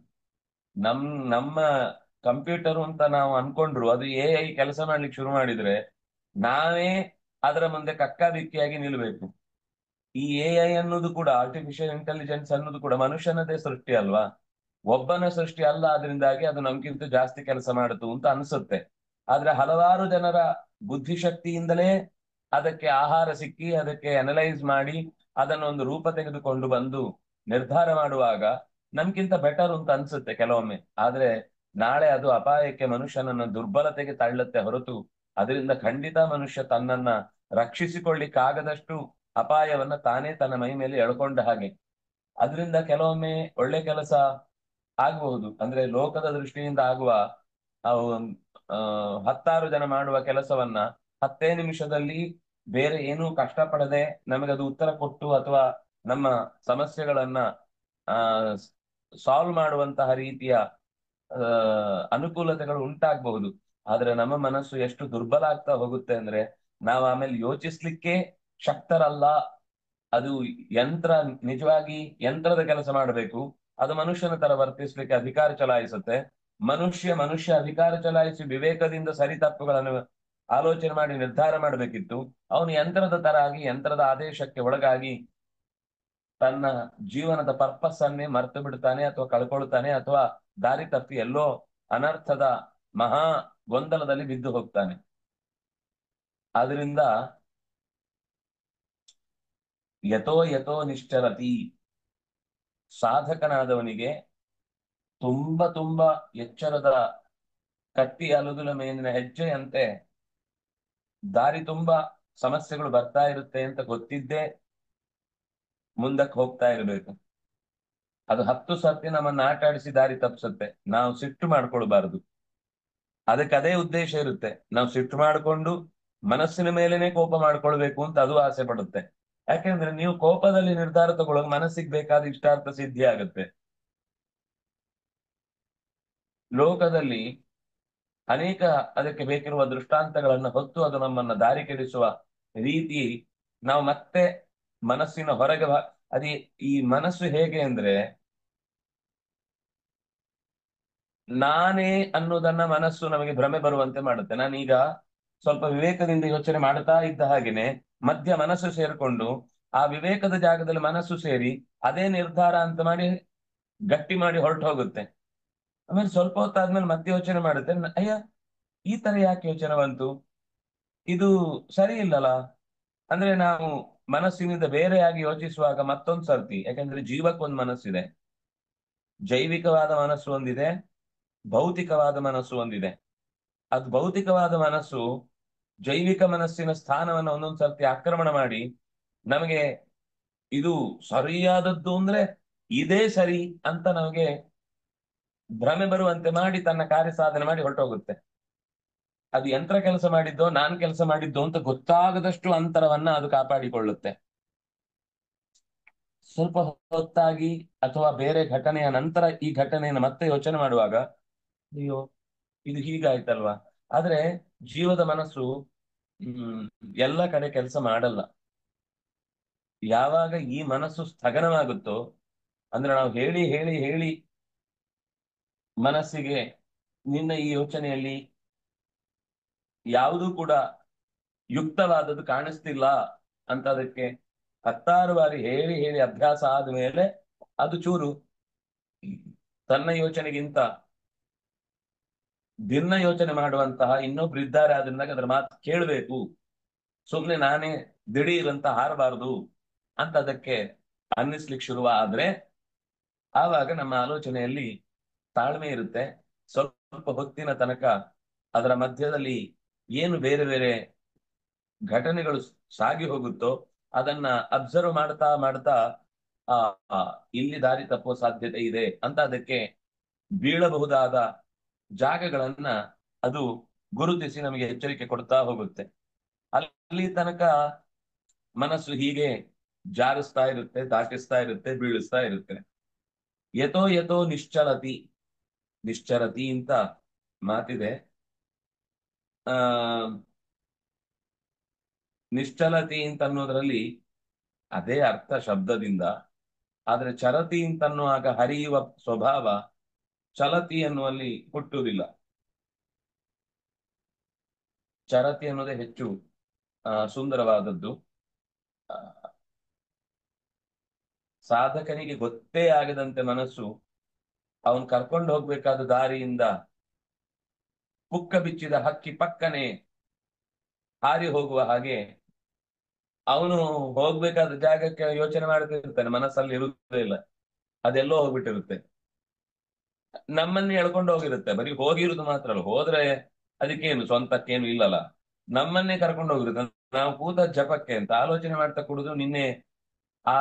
[SPEAKER 1] ನಮ್ ನಮ್ಮ ಕಂಪ್ಯೂಟರ್ ಅಂತ ನಾವು ಅನ್ಕೊಂಡ್ರು ಅದು AI ಕೆಲಸ ಮಾಡ್ಲಿಕ್ಕೆ ಶುರು ಮಾಡಿದ್ರೆ ನಾವೇ ಅದರ ಮುಂದೆ ಕಕ್ಕಾಬಿಕ್ಕಿಯಾಗಿ ನಿಲ್ಬೇಕು. ಈ AI ಅನ್ನೋದು ಕೂಡ, ಆರ್ಟಿಫಿಷಿಯಲ್ ಇಂಟೆಲಿಜೆನ್ಸ್ ಅನ್ನೋದು ಕೂಡ ಮನುಷ್ಯನದೇ ಸೃಷ್ಟಿ ಅಲ್ವಾ, ಒಬ್ಬನ ಸೃಷ್ಟಿ ಅಲ್ಲ. ಅದರಿಂದಾಗಿ ಅದು ನಮ್ಗಿಂತ ಜಾಸ್ತಿ ಕೆಲಸ ಮಾಡುತ್ತು ಅಂತ ಅನ್ಸುತ್ತೆ. ಆದ್ರೆ ಹಲವಾರು ಜನರ ಬುದ್ಧಿಶಕ್ತಿಯಿಂದಲೇ ಅದಕ್ಕೆ ಆಹಾರ ಸಿಕ್ಕಿ ಅದಕ್ಕೆ ಅನಲೈಸ್ ಮಾಡಿ ಅದನ್ನೊಂದು ರೂಪ ತೆಗೆದುಕೊಂಡು ಬಂದು ನಿರ್ಧಾರ ಮಾಡುವಾಗ ನಮ್ಗಿಂತ ಬೆಟರ್ ಅಂತ ಅನ್ಸುತ್ತೆ ಕೆಲವೊಮ್ಮೆ. ಆದ್ರೆ ನಾಳೆ ಅದು ಅಪಾಯಕ್ಕೆ ಮನುಷ್ಯನನ್ನ ದುರ್ಬಲತೆಗೆ ತಳ್ಳುತ್ತೆ ಹೊರತು ಅದರಿಂದ ಖಂಡಿತ ಮನುಷ್ಯ ತನ್ನನ್ನ ರಕ್ಷಿಸಿಕೊಳ್ಳಿಕ್ಕಾಗದಷ್ಟು ಅಪಾಯವನ್ನ ತಾನೇ ತನ್ನ ಮೈ ಮೇಲೆ ಎಳ್ಕೊಂಡ ಹಾಗೆ. ಅದರಿಂದ ಕೆಲವೊಮ್ಮೆ ಒಳ್ಳೆ ಕೆಲಸ ಆಗಬಹುದು. ಅಂದ್ರೆ ಲೋಕದ ದೃಷ್ಟಿಯಿಂದ ಆಗುವ ಅವು ಆ, 10 ಜನ ಮಾಡುವ ಕೆಲಸವನ್ನ 10 ನಿಮಿಷದಲ್ಲಿ ಬೇರೆ ಏನೂ ಕಷ್ಟಪಡದೆ ನಮಗದು ಉತ್ತರ ಕೊಟ್ಟು ಅಥವಾ ನಮ್ಮ ಸಮಸ್ಯೆಗಳನ್ನ ಆ ಸಾಲ್ವ್ ಮಾಡುವಂತಹ ರೀತಿಯ ಅನುಕೂಲತೆಗಳು ಉಂಟಾಗಬಹುದು. ಆದ್ರೆ ನಮ್ಮ ಮನಸ್ಸು ಎಷ್ಟು ದುರ್ಬಲ ಆಗ್ತಾ ಹೋಗುತ್ತೆ ಅಂದ್ರೆ ನಾವು ಆಮೇಲೆ ಯೋಚಿಸ್ಲಿಕ್ಕೆ ಶಕ್ತರಲ್ಲ. ಅದು ಯಂತ್ರ, ನಿಜವಾಗಿ ಯಂತ್ರದ ಕೆಲಸ ಮಾಡಬೇಕು. ಅದು ಮನುಷ್ಯನ ತರ ವರ್ತಿಸ್ಲಿಕ್ಕೆ ಅಧಿಕಾರ ಚಲಾಯಿಸುತ್ತೆ. ಮನುಷ್ಯ ಅಧಿಕಾರ ಚಲಾಯಿಸಿ ವಿವೇಕದಿಂದ ಸರಿ ತಪ್ಪುಗಳನ್ನು ಆಲೋಚನೆ ಮಾಡಿ ನಿರ್ಧಾರ ಮಾಡಬೇಕಿತ್ತು. ಅವನು ಯಂತ್ರದ ತರ ಆಗಿ ಯಂತ್ರದ ಆದೇಶಕ್ಕೆ ಒಳಗಾಗಿ ತನ್ನ ಜೀವನದ ಪರ್ಪಸ್ ಅನ್ನೇ ಮರ್ತು ಬಿಡ್ತಾನೆ ಅಥವಾ ಕಳ್ಕೊಳ್ತಾನೆ ಅಥವಾ ದಾರಿ ತಪ್ಪಿ ಎಲ್ಲೋ ಅನರ್ಥದ ಮಹಾ ಗೊಂದಲದಲ್ಲಿ ಬಿದ್ದು ಹೋಗ್ತಾನೆ. ಆದ್ರಿಂದ ಯಥೋ ಯಥೋ ನಿಶ್ಚರತಿ, ಸಾಧಕನಾದವನಿಗೆ ತುಂಬಾ ತುಂಬಾ ಎಚ್ಚರದ ಕಟ್ಟಿ ಅಲುಗುಲ ಮೇಲಿನ ಹೆಜ್ಜೆಯಂತೆ ದಾರಿ ತುಂಬಾ ಸಮಸ್ಯೆಗಳು ಬರ್ತಾ ಇರುತ್ತೆ ಅಂತ ಗೊತ್ತಿದ್ದೇ ಮುಂದಕ್ಕೆ ಹೋಗ್ತಾ ಇರಬೇಕು. ಅದು 10 ಸರ್ತಿ ನಮ್ಮನ್ನ ಆಟ ಆಡಿಸಿ ದಾರಿ ತಪ್ಪಿಸುತ್ತೆ. ನಾವು ಸಿಟ್ಟು ಮಾಡ್ಕೊಳ್ಬಾರದು. ಅದಕ್ಕೆ ಅದೇ ಉದ್ದೇಶ ಇರುತ್ತೆ. ನಾವು ಸಿಟ್ಟು ಮಾಡಿಕೊಂಡು ಮನಸ್ಸಿನ ಮೇಲೇನೆ ಕೋಪ ಮಾಡ್ಕೊಳ್ಬೇಕು ಅಂತ ಅದು ಆಸೆ ಪಡುತ್ತೆ. ಯಾಕೆಂದ್ರೆ ನೀವು ಕೋಪದಲ್ಲಿ ನಿರ್ಧಾರ ತಗೊಳ್ಳೋಕೆ ಮನಸ್ಸಿಗೆ ಬೇಕಾದ ಇಷ್ಟಾರ್ಥ ಸಿದ್ಧಿ ಆಗುತ್ತೆ. ಲೋಕದಲ್ಲಿ ಅನೇಕ ಅದಕ್ಕೆ ಬೇಕಿರುವ ದೃಷ್ಟಾಂತಗಳನ್ನ ಹೊತ್ತು ಅದು ನಮ್ಮನ್ನ ದಾರಿ ಕೆಡಿಸುವ ರೀತಿ ನಾವು ಮತ್ತೆ ಮನಸ್ಸಿನ ಹೊರಗೆ ಅದೇ ಈ ಮನಸ್ಸು ಹೇಗೆ ಅಂದ್ರೆ ನಾನೇ ಅನ್ನೋದನ್ನ ಮನಸ್ಸು ನಮಗೆ ಭ್ರಮೆ ಬರುವಂತೆ ಮಾಡುತ್ತೆ. ನಾನೀಗ ಸ್ವಲ್ಪ ವಿವೇಕದಿಂದ ಯೋಚನೆ ಮಾಡ್ತಾ ಇದ್ದ ಹಾಗೇನೆ ಮಧ್ಯ ಮನಸ್ಸು ಸೇರ್ಕೊಂಡು ಆ ವಿವೇಕದ ಜಾಗದಲ್ಲಿ ಮನಸ್ಸು ಸೇರಿ ಅದೇ ನಿರ್ಧಾರ ಅಂತ ಮಾಡಿ ಗಟ್ಟಿ ಮಾಡಿ ಹೊರಟು ಹೋಗುತ್ತೆ. ಆಮೇಲೆ ಸ್ವಲ್ಪ ಹೊತ್ತಾದ್ಮೇಲೆ ಮತ್ತೆ ಯೋಚನೆ ಮಾಡುತ್ತೆ, ಅಯ್ಯ ಈ ತರ ಯಾಕೆ ಯೋಚನೆ ಬಂತು, ಇದು ಸರಿ ಇಲ್ಲಲ್ಲ. ಅಂದ್ರೆ ನಾವು ಮನಸ್ಸಿನಿಂದ ಬೇರೆಯಾಗಿ ಯೋಚಿಸುವಾಗ ಮತ್ತೊಂದ್ ಸರ್ತಿ, ಯಾಕಂದ್ರೆ ಜೀವಕ್ಕೊಂದು ಮನಸ್ಸಿದೆ, ಜೈವಿಕವಾದ ಮನಸ್ಸು ಒಂದಿದೆ, ಭೌತಿಕವಾದ ಮನಸ್ಸು ಒಂದಿದೆ. ಅದು ಭೌತಿಕವಾದ ಮನಸ್ಸು ಜೈವಿಕ ಮನಸ್ಸಿನ ಸ್ಥಾನವನ್ನು ಒಂದೊಂದ್ ಸರ್ತಿ ಆಕ್ರಮಣ ಮಾಡಿ ನಮಗೆ ಇದು ಸರಿಯಾದದ್ದು ಅಂದ್ರೆ ಇದೇ ಸರಿ ಅಂತ ನಮಗೆ ಭ್ರಮೆ ಬರುವಂತೆ ಮಾಡಿ ತನ್ನ ಕಾರ್ಯ ಸಾಧನೆ ಮಾಡಿ ಹೊರಟೋಗುತ್ತೆ. ಅದು ಯಂತ್ರ ಕೆಲಸ ಮಾಡಿದ್ದೋ ನಾನ್ ಕೆಲಸ ಮಾಡಿದ್ದೋ ಅಂತ ಗೊತ್ತಾಗದಷ್ಟು ಅಂತರವನ್ನ ಅದು ಕಾಪಾಡಿಕೊಳ್ಳುತ್ತೆ. ಸ್ವಲ್ಪ ಹೊತ್ತಾಗಿ ಅಥವಾ ಬೇರೆ ಘಟನೆಯ ನಂತರ ಈ ಘಟನೆಯನ್ನು ಮತ್ತೆ ಯೋಚನೆ ಮಾಡುವಾಗ ಅಯ್ಯೋ ಇದು ಹೀಗಾಯ್ತಲ್ವಾ. ಆದ್ರೆ ಜೀವದ ಮನಸ್ಸು ಹ್ಮ್ ಎಲ್ಲ ಕಡೆ ಕೆಲಸ ಮಾಡಲ್ಲ. ಯಾವಾಗ ಈ ಮನಸ್ಸು ಸ್ಥಗನವಾಗುತ್ತೋ ಅಂದ್ರೆ ನಾವು ಹೇಳಿ ಹೇಳಿ ಹೇಳಿ ಮನಸ್ಸಿಗೆ ನಿನ್ನ ಈ ಯೋಚನೆಯಲ್ಲಿ ಯಾವುದೂ ಕೂಡ ಯುಕ್ತವಾದದ್ದು ಕಾಣಿಸ್ತಿಲ್ಲ ಅಂತ ಅದಕ್ಕೆ 10 ಬಾರಿ ಹೇಳಿ ಹೇಳಿ ಅಭ್ಯಾಸ ಆದ ಮೇಲೆ ಅದು ಚೂರು ತನ್ನ ಯೋಚನೆಗಿಂತ ಭಿನ್ನ ಯೋಚನೆ ಮಾಡುವಂತಹ ಇನ್ನೊಬ್ರು ಇದ್ದಾರೆ, ಆದ್ರಿಂದಾಗ ಅದರ ಮಾತು ಕೇಳಬೇಕು. ಸುಮ್ನೆ ನಾನೇ ದಿಢೀರ್ ಅಂತ ಹಾರಬಾರದು ಅಂತ ಅದಕ್ಕೆ ಅನ್ನಿಸ್ಲಿಕ್ಕೆ ಶುರುವ ಆದ್ರೆ ಆವಾಗ ನಮ್ಮ ಆಲೋಚನೆಯಲ್ಲಿ ತಾಳ್ಮೆ ಇರುತ್ತೆ. ಸ್ವಲ್ಪ ಹೊತ್ತಿನ ತನಕ ಅದರ ಮಧ್ಯದಲ್ಲಿ ಏನು ಬೇರೆ ಬೇರೆ ಘಟನೆಗಳು ಸಾಗಿ ಹೋಗುತ್ತೋ ಅದನ್ನ ಅಬ್ಸರ್ವ್ ಮಾಡ್ತಾ ಮಾಡ್ತಾ ಆ ಆ, ಇಲ್ಲಿ ದಾರಿ ತಪ್ಪುವ ಸಾಧ್ಯತೆ ಇದೆ ಅಂತ ಅದಕ್ಕೆ ಬೀಳಬಹುದಾದ ಜಾಗಗಳನ್ನ ಅದು ಗುರುತಿಸಿ ನಮಗೆ ಎಚ್ಚರಿಕೆ ಕೊಡ್ತಾ ಹೋಗುತ್ತೆ. ಅಲ್ಲಿ ತನಕ ಮನಸ್ಸು ಹೀಗೆ ಜಾರಿಸ್ತಾ ಇರುತ್ತೆ, ದಾಟಿಸ್ತಾ ಇರುತ್ತೆ, ಬೀಳಿಸ್ತಾ ಇರುತ್ತೆ. ಯಥೋ ಯಥೋ ನಿಶ್ಚಲತಿ, ನಿಶ್ಚರತಿ ಅಂತ ಮಾತಿದೆ. ಆ ನಿಶ್ಚಲತಿ ಅಂತ ಅನ್ನೋದ್ರಲ್ಲಿ ಅದೇ ಅರ್ಥ ಶಬ್ದದಿಂದ, ಆದ್ರೆ ಚರತಿ ಅಂತನ್ನುವಾಗ ಹರಿಯುವ ಸ್ವಭಾವ ಚಲತಿ ಅನ್ನುವಲ್ಲಿ ಹುಟ್ಟುವುದಿಲ್ಲ. ಚರತಿ ಅನ್ನೋದೇ ಹೆಚ್ಚು ಸುಂದರವಾದದ್ದು. ಆ, ಸಾಧಕನಿಗೆ ಗೊತ್ತೇ ಆಗದಂತೆ ಮನಸ್ಸು ಅವನ್ ಕರ್ಕೊಂಡು ಹೋಗ್ಬೇಕಾದ ದಾರಿಯಿಂದ ಪುಕ್ಕ ಬಿಚ್ಚಿದ ಹಕ್ಕಿ ಪಕ್ಕನೆ ಹಾರಿ ಹೋಗುವ ಹಾಗೆ ಅವನು ಹೋಗ್ಬೇಕಾದ ಜಾಗಕ್ಕೆ ಯೋಚನೆ ಮಾಡ್ತಿರ್ತಾನೆ, ಮನಸ್ಸಲ್ಲಿ ಇರುವುದೇ ಇಲ್ಲ, ಅದೆಲ್ಲೋ ಹೋಗ್ಬಿಟ್ಟಿರುತ್ತೆ. ನಮ್ಮನ್ನೇ ಎಳ್ಕೊಂಡು ಹೋಗಿರುತ್ತೆ. ಬರೀ ಹೋಗಿರುದು ಮಾತ್ರ ಅಲ್ಲ, ಹೋದ್ರೆ ಅದಕ್ಕೇನು ಸ್ವಂತಕ್ಕೇನು ಇಲ್ಲಲ್ಲ, ನಮ್ಮನ್ನೇ ಕರ್ಕೊಂಡು ಹೋಗಿರುತ್ತೆ. ನಾವು ಕೂತ ಜಪಕ್ಕೆ ಅಂತ ಆಲೋಚನೆ ಮಾಡ್ತಾ ಕುಡಿದು ನಿನ್ನೆ ಆ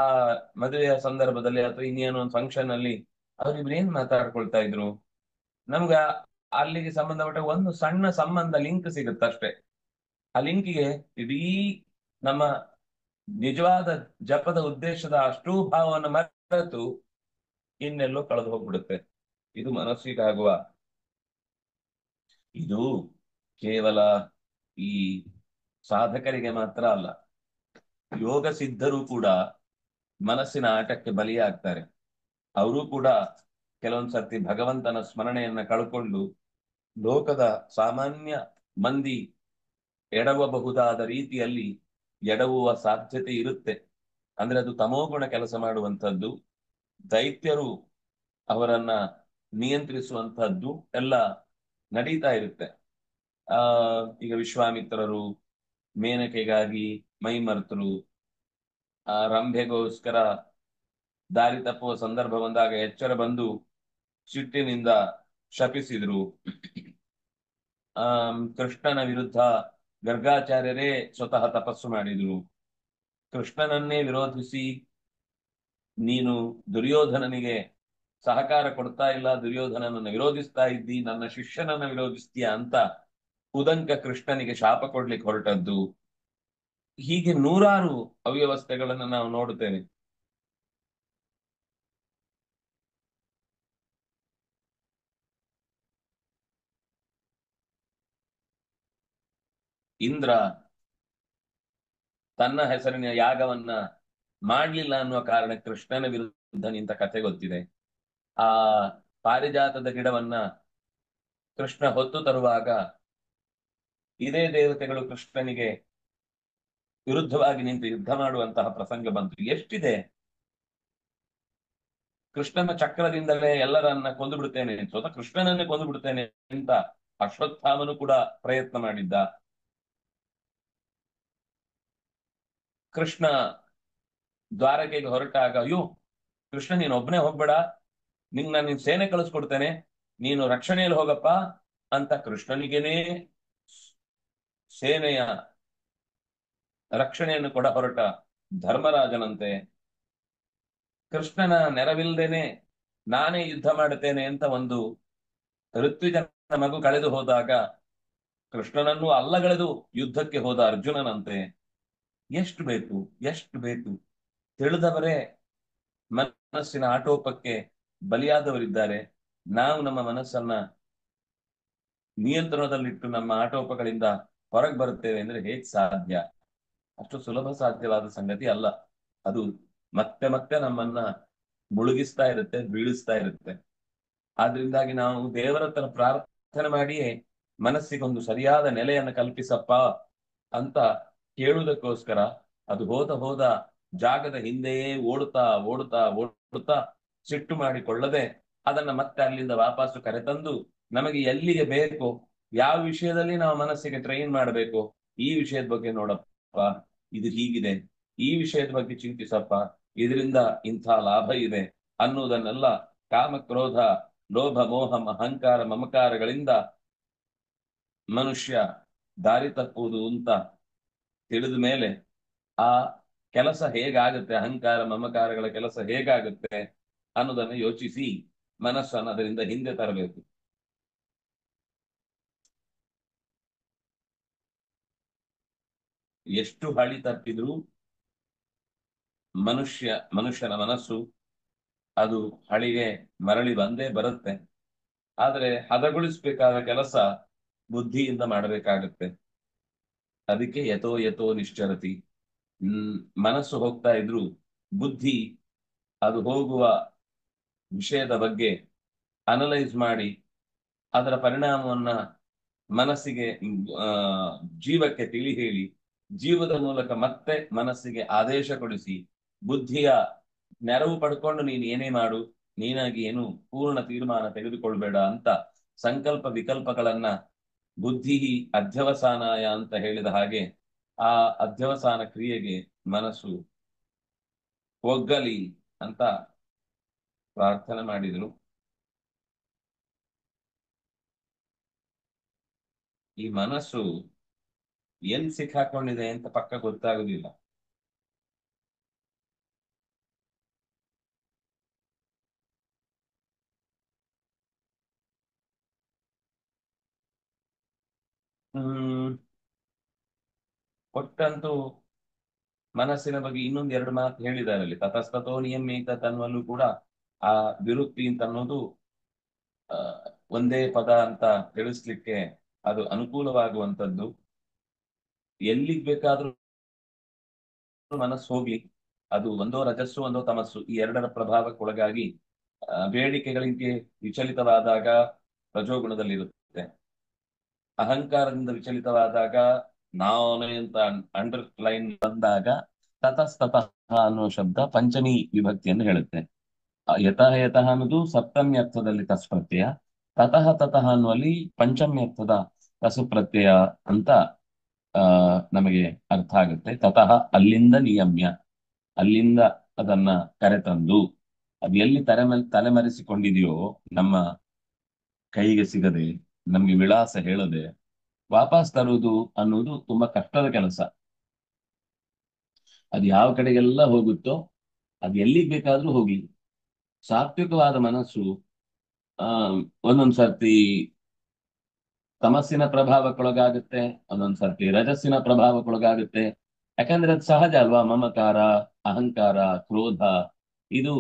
[SPEAKER 1] ಮದುವೆಯ ಸಂದರ್ಭದಲ್ಲಿ ಅಥವಾ ಇನ್ನೇನೋ ಒಂದು ಫಂಕ್ಷನ್ ಅಲ್ಲಿ ಅವ್ರಿಬ್ರು ಏನ್ ಮಾತಾಡ್ಕೊಳ್ತಾ ಇದ್ರು, ನಮ್ಗ ಅಲ್ಲಿಗೆ ಸಂಬಂಧಪಟ್ಟ ಒಂದು ಸಣ್ಣ ಸಂಬಂಧ ಲಿಂಕ್ ಸಿಗುತ್ತೆ ಅಷ್ಟೇ. ಆ ಲಿಂಕಿಗೆ ಇಡೀ ನಮ್ಮ ನಿಜವಾದ ಜಪದ ಉದ್ದೇಶದ ಅಷ್ಟೂ ಭಾವವನ್ನು ಮರೆತು ಇನ್ನೆಲ್ಲೋ ಕಳೆದು ಹೋಗ್ಬಿಡುತ್ತೆ. ಇದು ಮನಸ್ಸಿಗಾಗುವ, ಇದು ಕೇವಲ ಈ ಸಾಧಕರಿಗೆ ಮಾತ್ರ ಅಲ್ಲ, ಯೋಗ ಸಿದ್ಧರು ಕೂಡ ಮನಸ್ಸಿನ ಆಟಕ್ಕೆ ಬಲಿಯಾಗ್ತಾರೆ. ಅವರು ಕೂಡ ಕೆಲವೊಂದ್ಸರ್ತಿ ಭಗವಂತನ ಸ್ಮರಣೆಯನ್ನ ಕಳ್ಕೊಂಡು ಲೋಕದ ಸಾಮಾನ್ಯ ಮಂದಿ ಎಡವಬಹುದಾದ ರೀತಿಯಲ್ಲಿ ಎಡವುವ ಸಾಧ್ಯತೆ ಇರುತ್ತೆ. ಅಂದ್ರೆ ಅದು ತಮೋಗುಣ ಕೆಲಸ ಮಾಡುವಂಥದ್ದು, ದೈತ್ಯರು ಅವರನ್ನ ನಿಯಂತ್ರಿಸುವಂತಹದ್ದು ಎಲ್ಲ ನಡೀತಾ ಇರುತ್ತೆ. ಆ ಈಗ ವಿಶ್ವಾಮಿತ್ರರು ಮೇನಕೆಗಾಗಿ ಮೈಮರ್ತರು, ಆ ರಂಭೆಗೋಸ್ಕರ ದಾರಿ ತಪ್ಪುವ ಸಂದರ್ಭ ಬಂದಾಗ ಎಚ್ಚರ ಬಂದು ಸಿಟ್ಟಿನಿಂದ ಶಪಿಸಿದ್ರು. ಕೃಷ್ಣನ ವಿರುದ್ಧ ಗರ್ಗಾಚಾರ್ಯರೇ ಸ್ವತಃ ತಪಸ್ಸು ಮಾಡಿದ್ರು. ಕೃಷ್ಣನನ್ನೇ ವಿರೋಧಿಸಿ ನೀನು ದುರ್ಯೋಧನನಿಗೆ ಸಹಕಾರ ಕೊಡ್ತಾ ಇಲ್ಲ, ದುರ್ಯೋಧನನನ್ನು ವಿರೋಧಿಸ್ತಾ ಇದ್ದಿ, ನನ್ನ ಶಿಷ್ಯನನ್ನ ವಿರೋಧಿಸ್ತೀಯ ಅಂತ ಉದಂಕ ಕೃಷ್ಣನಿಗೆ ಶಾಪ ಕೊಡ್ಲಿಕ್ಕೆ ಹೊರಟದ್ದು. ಹೀಗೆ ನೂರಾರು ಅವ್ಯವಸ್ಥೆಗಳನ್ನು ನಾವು ನೋಡುತ್ತೇವೆ. ಇಂದ್ರ ತನ್ನ ಹೆಸರಿನ ಯಾಗವನ್ನ ಮಾಡ್ಲಿಲ್ಲ ಅನ್ನುವ ಕಾರಣ ಕೃಷ್ಣನ ವಿರುದ್ಧ ನಿಂತ ಕಥೆ ಗೊತ್ತಿದೆ. ಆ ಪಾರಿಜಾತದ ಗಿಡವನ್ನ ಕೃಷ್ಣ ಹೊತ್ತು ತರುವಾಗ ಇದೇ ದೇವತೆಗಳು ಕೃಷ್ಣನಿಗೆ ವಿರುದ್ಧವಾಗಿ ನಿಂತು ಯುದ್ಧ ಮಾಡುವಂತಹ ಪ್ರಸಂಗ ಬಂತು. ಎಷ್ಟಿದೆ, ಕೃಷ್ಣನ ಚಕ್ರದಿಂದಲೇ ಎಲ್ಲರನ್ನ ಕೊಂದು ಬಿಡುತ್ತೇನೆ, ಸ್ವತಃ ಕೃಷ್ಣನನ್ನೇ ಕೊಂದು ಬಿಡುತ್ತೇನೆ ಅಂತ ಅಶ್ವತ್ಥಾಮನು ಕೂಡ ಪ್ರಯತ್ನ ಮಾಡಿದ್ದ. ಕೃಷ್ಣ ದ್ವಾರಕೆಗೆ ಹೊರಟಾಗ, ಅಯ್ಯೋ ಕೃಷ್ಣ ನೀನು ಒಬ್ಬನೇ ಹೋಗ್ಬೇಡ, ನಾನು ನಿನ್ ಸೇನೆ ಕಳಿಸ್ಕೊಡ್ತೇನೆ, ನೀನು ರಕ್ಷಣೆಯಲ್ಲಿ ಹೋಗಪ್ಪ ಅಂತ ಕೃಷ್ಣನಿಗೇನೆ ಸೇನೆಯ ರಕ್ಷಣೆಯನ್ನು ಕೊಡ ಹೊರಟ ಧರ್ಮರಾಜನಂತೆ ಕೃಷ್ಣನ ನೆರವಿಲ್ಲದೇನೆ ನಾನೇ ಯುದ್ಧ ಮಾಡುತ್ತೇನೆ ಅಂತ ಒಂದು ಋತ್ವಿಜನ ಮಗು ಕಳೆದು ಹೋದಾಗ ಕೃಷ್ಣನನ್ನು ಅಲ್ಲಗಳೆದು ಯುದ್ಧಕ್ಕೆ ಹೋದ ಅರ್ಜುನನಂತೆ. ಎಷ್ಟು ಬೇಕು, ಎಷ್ಟು ಬೇಕು, ತಿಳಿದವರೇ ಮನಸ್ಸಿನ ಆಟೋಪಕ್ಕೆ ಬಲಿಯಾದವರಿದ್ದಾರೆ. ನಾವು ನಮ್ಮ ಮನಸ್ಸನ್ನ ನಿಯಂತ್ರಣದಲ್ಲಿಟ್ಟು ನಮ್ಮ ಆಟೋಪಗಳಿಂದ ಹೊರಗೆ ಬರುತ್ತೇವೆ ಅಂದ್ರೆ ಹೇಗ್ ಸಾಧ್ಯ? ಅಷ್ಟು ಸುಲಭ ಸಾಧ್ಯವಾದ ಸಂಗತಿ ಅಲ್ಲ. ಅದು ಮತ್ತೆ ಮತ್ತೆ ನಮ್ಮನ್ನ ಮುಳುಗಿಸ್ತಾ ಇರುತ್ತೆ, ಬೀಳಿಸ್ತಾ ಇರುತ್ತೆ. ಆದ್ರಿಂದಾಗಿ ನಾವು ದೇವರ ಹತ್ರ ಪ್ರಾರ್ಥನೆ ಮಾಡಿಯೇ ಮನಸ್ಸಿಗೊಂದು ಸರಿಯಾದ ನೆಲೆಯನ್ನು ಕಲ್ಪಿಸಪ್ಪ ಅಂತ ಕೇಳುವುದಕ್ಕೋಸ್ಕರ ಅದು ಹೋದ ಜಾಗದ ಹಿಂದೆಯೇ ಓಡುತ್ತಾ ಓಡುತ್ತಾ ಓಡುತ್ತಾ ಸಿಟ್ಟು ಮಾಡಿಕೊಳ್ಳದೆ ಅದನ್ನ ಮತ್ತೆ ಅಲ್ಲಿಂದ ವಾಪಸ್ಸು ಕರೆತಂದು ನಮಗೆ ಎಲ್ಲಿಗೆ ಬೇಕು, ಯಾವ ವಿಷಯದಲ್ಲಿ ನಾವು ಮನಸ್ಸಿಗೆ ಟ್ರೈನ್ ಮಾಡಬೇಕು, ಈ ವಿಷಯದ ಬಗ್ಗೆ ನೋಡಪ್ಪ, ಇದು ಹೀಗಿದೆ, ಈ ವಿಷಯದ ಬಗ್ಗೆ ಚಿಂತಿಸಪ್ಪ, ಇದರಿಂದ ಇಂಥ ಲಾಭ ಇದೆ ಅನ್ನುವುದನ್ನೆಲ್ಲ ಕಾಮ ಕ್ರೋಧ ಲೋಭ ಮೋಹ ಅಹಂಕಾರ ಮಮಕಾರಗಳಿಂದ ಮನುಷ್ಯ ದಾರಿ ತಪ್ಪುವುದು ಅಂತ ತಿಳಿದ ಮೇಲೆ ಆ ಕೆಲಸ ಹೇಗಾಗುತ್ತೆ, ಅಹಂಕಾರ ಮಮಕಾರಗಳ ಕೆಲಸ ಹೇಗಾಗುತ್ತೆ ಅನ್ನೋದನ್ನು ಯೋಚಿಸಿ ಮನಸ್ಸನ್ನು ಅದರಿಂದ ಹಿಂದೆ ತರಬೇಕು. ಎಷ್ಟು ಹಳಿ ತಪ್ಪಿದ್ರೂ ಮನುಷ್ಯನ ಮನಸ್ಸು ಅದು ಹಳಿಗೆ ಮರಳಿ ಬಂದೇ ಬರುತ್ತೆ. ಆದ್ರೆ ಹದಗೊಳಿಸ್ಬೇಕಾದ ಕೆಲಸ ಬುದ್ಧಿಯಿಂದ ಮಾಡಬೇಕಾಗುತ್ತೆ. ಅದಕ್ಕೆ ಯಥೋ ಯಥೋ ನಿಶ್ಚರತಿ. ಮನಸ್ಸು ಹೋಗ್ತಾ ಇದ್ರು ಬುದ್ಧಿ ಅದು ಹೋಗುವ ವಿಷಯದ ಬಗ್ಗೆ ಅನಲೈಸ್ ಮಾಡಿ ಅದರ ಪರಿಣಾಮವನ್ನ ಮನಸ್ಸಿಗೆ ಆ ಜೀವಕ್ಕೆ ತಿಳಿ ಹೇಳಿ, ಜೀವದ ಮೂಲಕ ಮತ್ತೆ ಮನಸ್ಸಿಗೆ ಆದೇಶ ಕೊಡಿಸಿ, ಬುದ್ಧಿಯ ನೆರವು ಪಡ್ಕೊಂಡು ನೀನು ಏನೇ ಮಾಡು, ನೀನಾಗಿ ಏನು ಪೂರ್ಣ ತೀರ್ಮಾನ ತೆಗೆದುಕೊಳ್ಬೇಡ ಅಂತ ಸಂಕಲ್ಪ ವಿಕಲ್ಪಗಳನ್ನ ಬುದ್ಧಿ ಅಧ್ಯವಸಾನಾಯ ಅಂತ ಹೇಳಿದ ಹಾಗೆ ಆ ಅಧ್ಯವಸಾನ ಕ್ರಿಯೆಗೆ ಮನಸ್ಸು ಒಗ್ಗಲಿ ಅಂತ ಪ್ರಾರ್ಥನೆ ಮಾಡಿದ್ರು. ಈ ಮನಸ್ಸು ಎಲ್ಲಿ ಸಿಕ್ಕಾಕೊಂಡಿದೆ ಅಂತ ಪಕ್ಕ ಗೊತ್ತಾಗುದಿಲ್ಲ. ಹ್ಮ್ ಒಟ್ಟಂತೂ ಮನಸ್ಸಿನ ಬಗ್ಗೆ ಇನ್ನೊಂದ್ ಎರಡು ಮಾತು ಹೇಳಿದ್ದಾರೆ ಅಲ್ಲಿ. ತತಸ್ತತೋ ನಿಯಮೇತ ತನ್ವಲ್ಲೂ ಕೂಡ ಆ ವಿರುಕ್ತಿ ಅಂತ ಅನ್ನೋದು ಆ, ಒಂದೇ ಪದ ಅಂತ ತಿಳಿಸ್ಲಿಕ್ಕೆ ಅದು ಅನುಕೂಲವಾಗುವಂತದ್ದು. ಎಲ್ಲಿಗ್ ಬೇಕಾದ್ರೂ ಮನಸ್ಸು ಹೋಗ್ಲಿ, ಅದು ಒಂದೋ ರಜಸ್ಸು ಒಂದೋ ತಮಸ್ಸು, ಈ ಎರಡರ ಪ್ರಭಾವಕ್ಕೊಳಗಾಗಿ ಬೇಡಿಕೆಗಳಿಗೆ ವಿಚಲಿತವಾದಾಗ ರಜೋಗುಣದಲ್ಲಿರುತ್ತೆ, ಅಹಂಕಾರದಿಂದ ವಿಚಲಿತವಾದಾಗ ನಾನೇ ಅಂತ ಅಂಡರ್ಲೈನ್ ಬಂದಾಗ ತತಸ್ತತಃ ಅನ್ನೋ ಶಬ್ದ ಪಂಚಮಿ ವಿಭಕ್ತಿಯನ್ನು ಹೇಳುತ್ತೆ. ಯತಃ ಯತಃ ಅನ್ನೋದು ಸಪ್ತಮಿ ಅರ್ಥದಲ್ಲಿ ತಸ್ ಪ್ರತ್ಯಯ, ತತಃ ತತಃ ಅನ್ನುವಲ್ಲಿ ಪಂಚಮಿ ಅರ್ಥದ ತಸು ಪ್ರತ್ಯಯ ಅಂತ ನಮಗೆ ಅರ್ಥ ಆಗುತ್ತೆ. ತತಃ ಅಲ್ಲಿಂದ ನಿಯಮ್ಯ, ಅಲ್ಲಿಂದ ಅದನ್ನ ಕರೆತಂದು ಅದು ಎಲ್ಲಿ ತಲೆಮರೆಸಿಕೊಂಡಿದೆಯೋ ನಮ್ಮ ಕೈಗೆ ಸಿಗದೆ, ನಮ್ಗೆ ವಿಳಾಸ ಹೇಳದೆ ವಾಪಸ್ ತರುವುದು ಅನ್ನುವುದು ತುಂಬಾ ಕಷ್ಟದ ಕೆಲಸ. ಅದು ಯಾವ ಕಡೆಗೆಲ್ಲ ಹೋಗುತ್ತೋ ಅದು ಎಲ್ಲಿಗೆ ಬೇಕಾದ್ರೂ ಹೋಗ್ಲಿ, ಸಾತ್ವಿಕವಾದ ಮನಸ್ಸು ಆ ಒಂದೊಂದ್ ಸರ್ತಿ ತಮಸ್ಸಿನ ಪ್ರಭಾವಕ್ಕೊಳಗಾಗುತ್ತೆ, ಒಂದೊಂದ್ ಸರ್ತಿ ರಜಸ್ಸಿನ ಪ್ರಭಾವಕ್ಕೊಳಗಾಗುತ್ತೆ. ಯಾಕಂದ್ರೆ ಅದು ಸಹಜ ಅಲ್ವಾ, ಮಮಕಾರ ಅಹಂಕಾರ ಕ್ರೋಧ ಇದು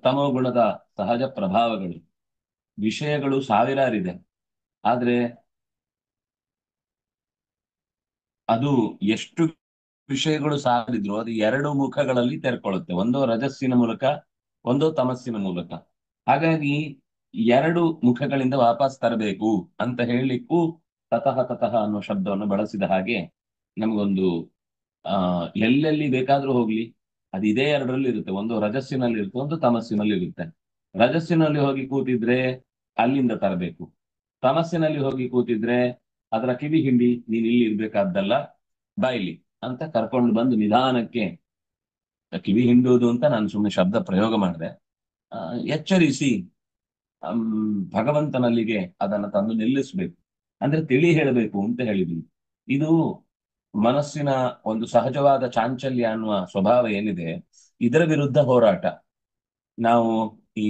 [SPEAKER 1] ತಮೋ ಗುಣದ ಸಹಜ ಪ್ರಭಾವಗಳು. ವಿಷಯಗಳು ಸಾವಿರಾರಿದೆ, ಆದ್ರೆ ಅದು ಎಷ್ಟು ವಿಷಯಗಳು ಸಾರಿದ್ರು ಅದು ಎರಡು ಮುಖಗಳಲ್ಲಿ ತೆರ್ಕೊಳ್ಳುತ್ತೆ, ಒಂದೋ ರಜಸ್ಸಿನ ಮೂಲಕ ಒಂದೋ ತಮಸ್ಸಿನ ಮೂಲಕ. ಹಾಗಾಗಿ ಎರಡು ಮುಖಗಳಿಂದ ವಾಪಸ್ ತರಬೇಕು ಅಂತ ಹೇಳಲಿಕ್ಕೂ ತತಃ ತತಃ ಅನ್ನೋ ಶಬ್ದವನ್ನು ಬಳಸಿದ ಹಾಗೆ ನಮಗೊಂದು ಎಲ್ಲೆಲ್ಲಿ ಬೇಕಾದ್ರೂ ಹೋಗ್ಲಿ ಅದು ಇದೇ ಎರಡರಲ್ಲಿ ಇರುತ್ತೆ, ಒಂದು ರಜಸ್ಸಿನಲ್ಲಿ ಇರುತ್ತೆ, ಒಂದು ತಮಸ್ಸಿನಲ್ಲಿ ಇರುತ್ತೆ. ರಜಸ್ಸಿನಲ್ಲಿ ಹೋಗಿ ಕೂತಿದ್ರೆ ಅಲ್ಲಿಂದ ತರಬೇಕು, ತಮಸ್ಸಿನಲ್ಲಿ ಹೋಗಿ ಕೂತಿದ್ರೆ ಅದರ ಕಿವಿ ಹಿಂಡಿ ನೀನ್ ಇಲ್ಲಿ ಇರ್ಬೇಕಾದ್ದಲ್ಲ ಬಾಯ್ಲಿ ಅಂತ ಕರ್ಕೊಂಡು ಬಂದು ನಿಧಾನಕ್ಕೆ, ಕಿವಿ ಹಿಂಡುವುದು ಅಂತ ನಾನು ಸುಮ್ಮನೆ ಶಬ್ದ ಪ್ರಯೋಗ ಮಾಡಿದೆ, ಎಚ್ಚರಿಸಿ ಭಗವಂತನಲ್ಲಿಗೆ ಅದನ್ನ ತಂದು ನಿಲ್ಲಿಸ್ಬೇಕು, ಅಂದ್ರೆ ತಿಳಿ ಹೇಳಬೇಕು ಅಂತ ಹೇಳಿದ್ವಿ. ಇದು ಮನಸ್ಸಿನ ಒಂದು ಸಹಜವಾದ ಚಾಂಚಲ್ಯ ಅನ್ನುವ ಸ್ವಭಾವ ಏನಿದೆ ಇದರ ವಿರುದ್ಧ ಹೋರಾಟ. ನಾವು ಈ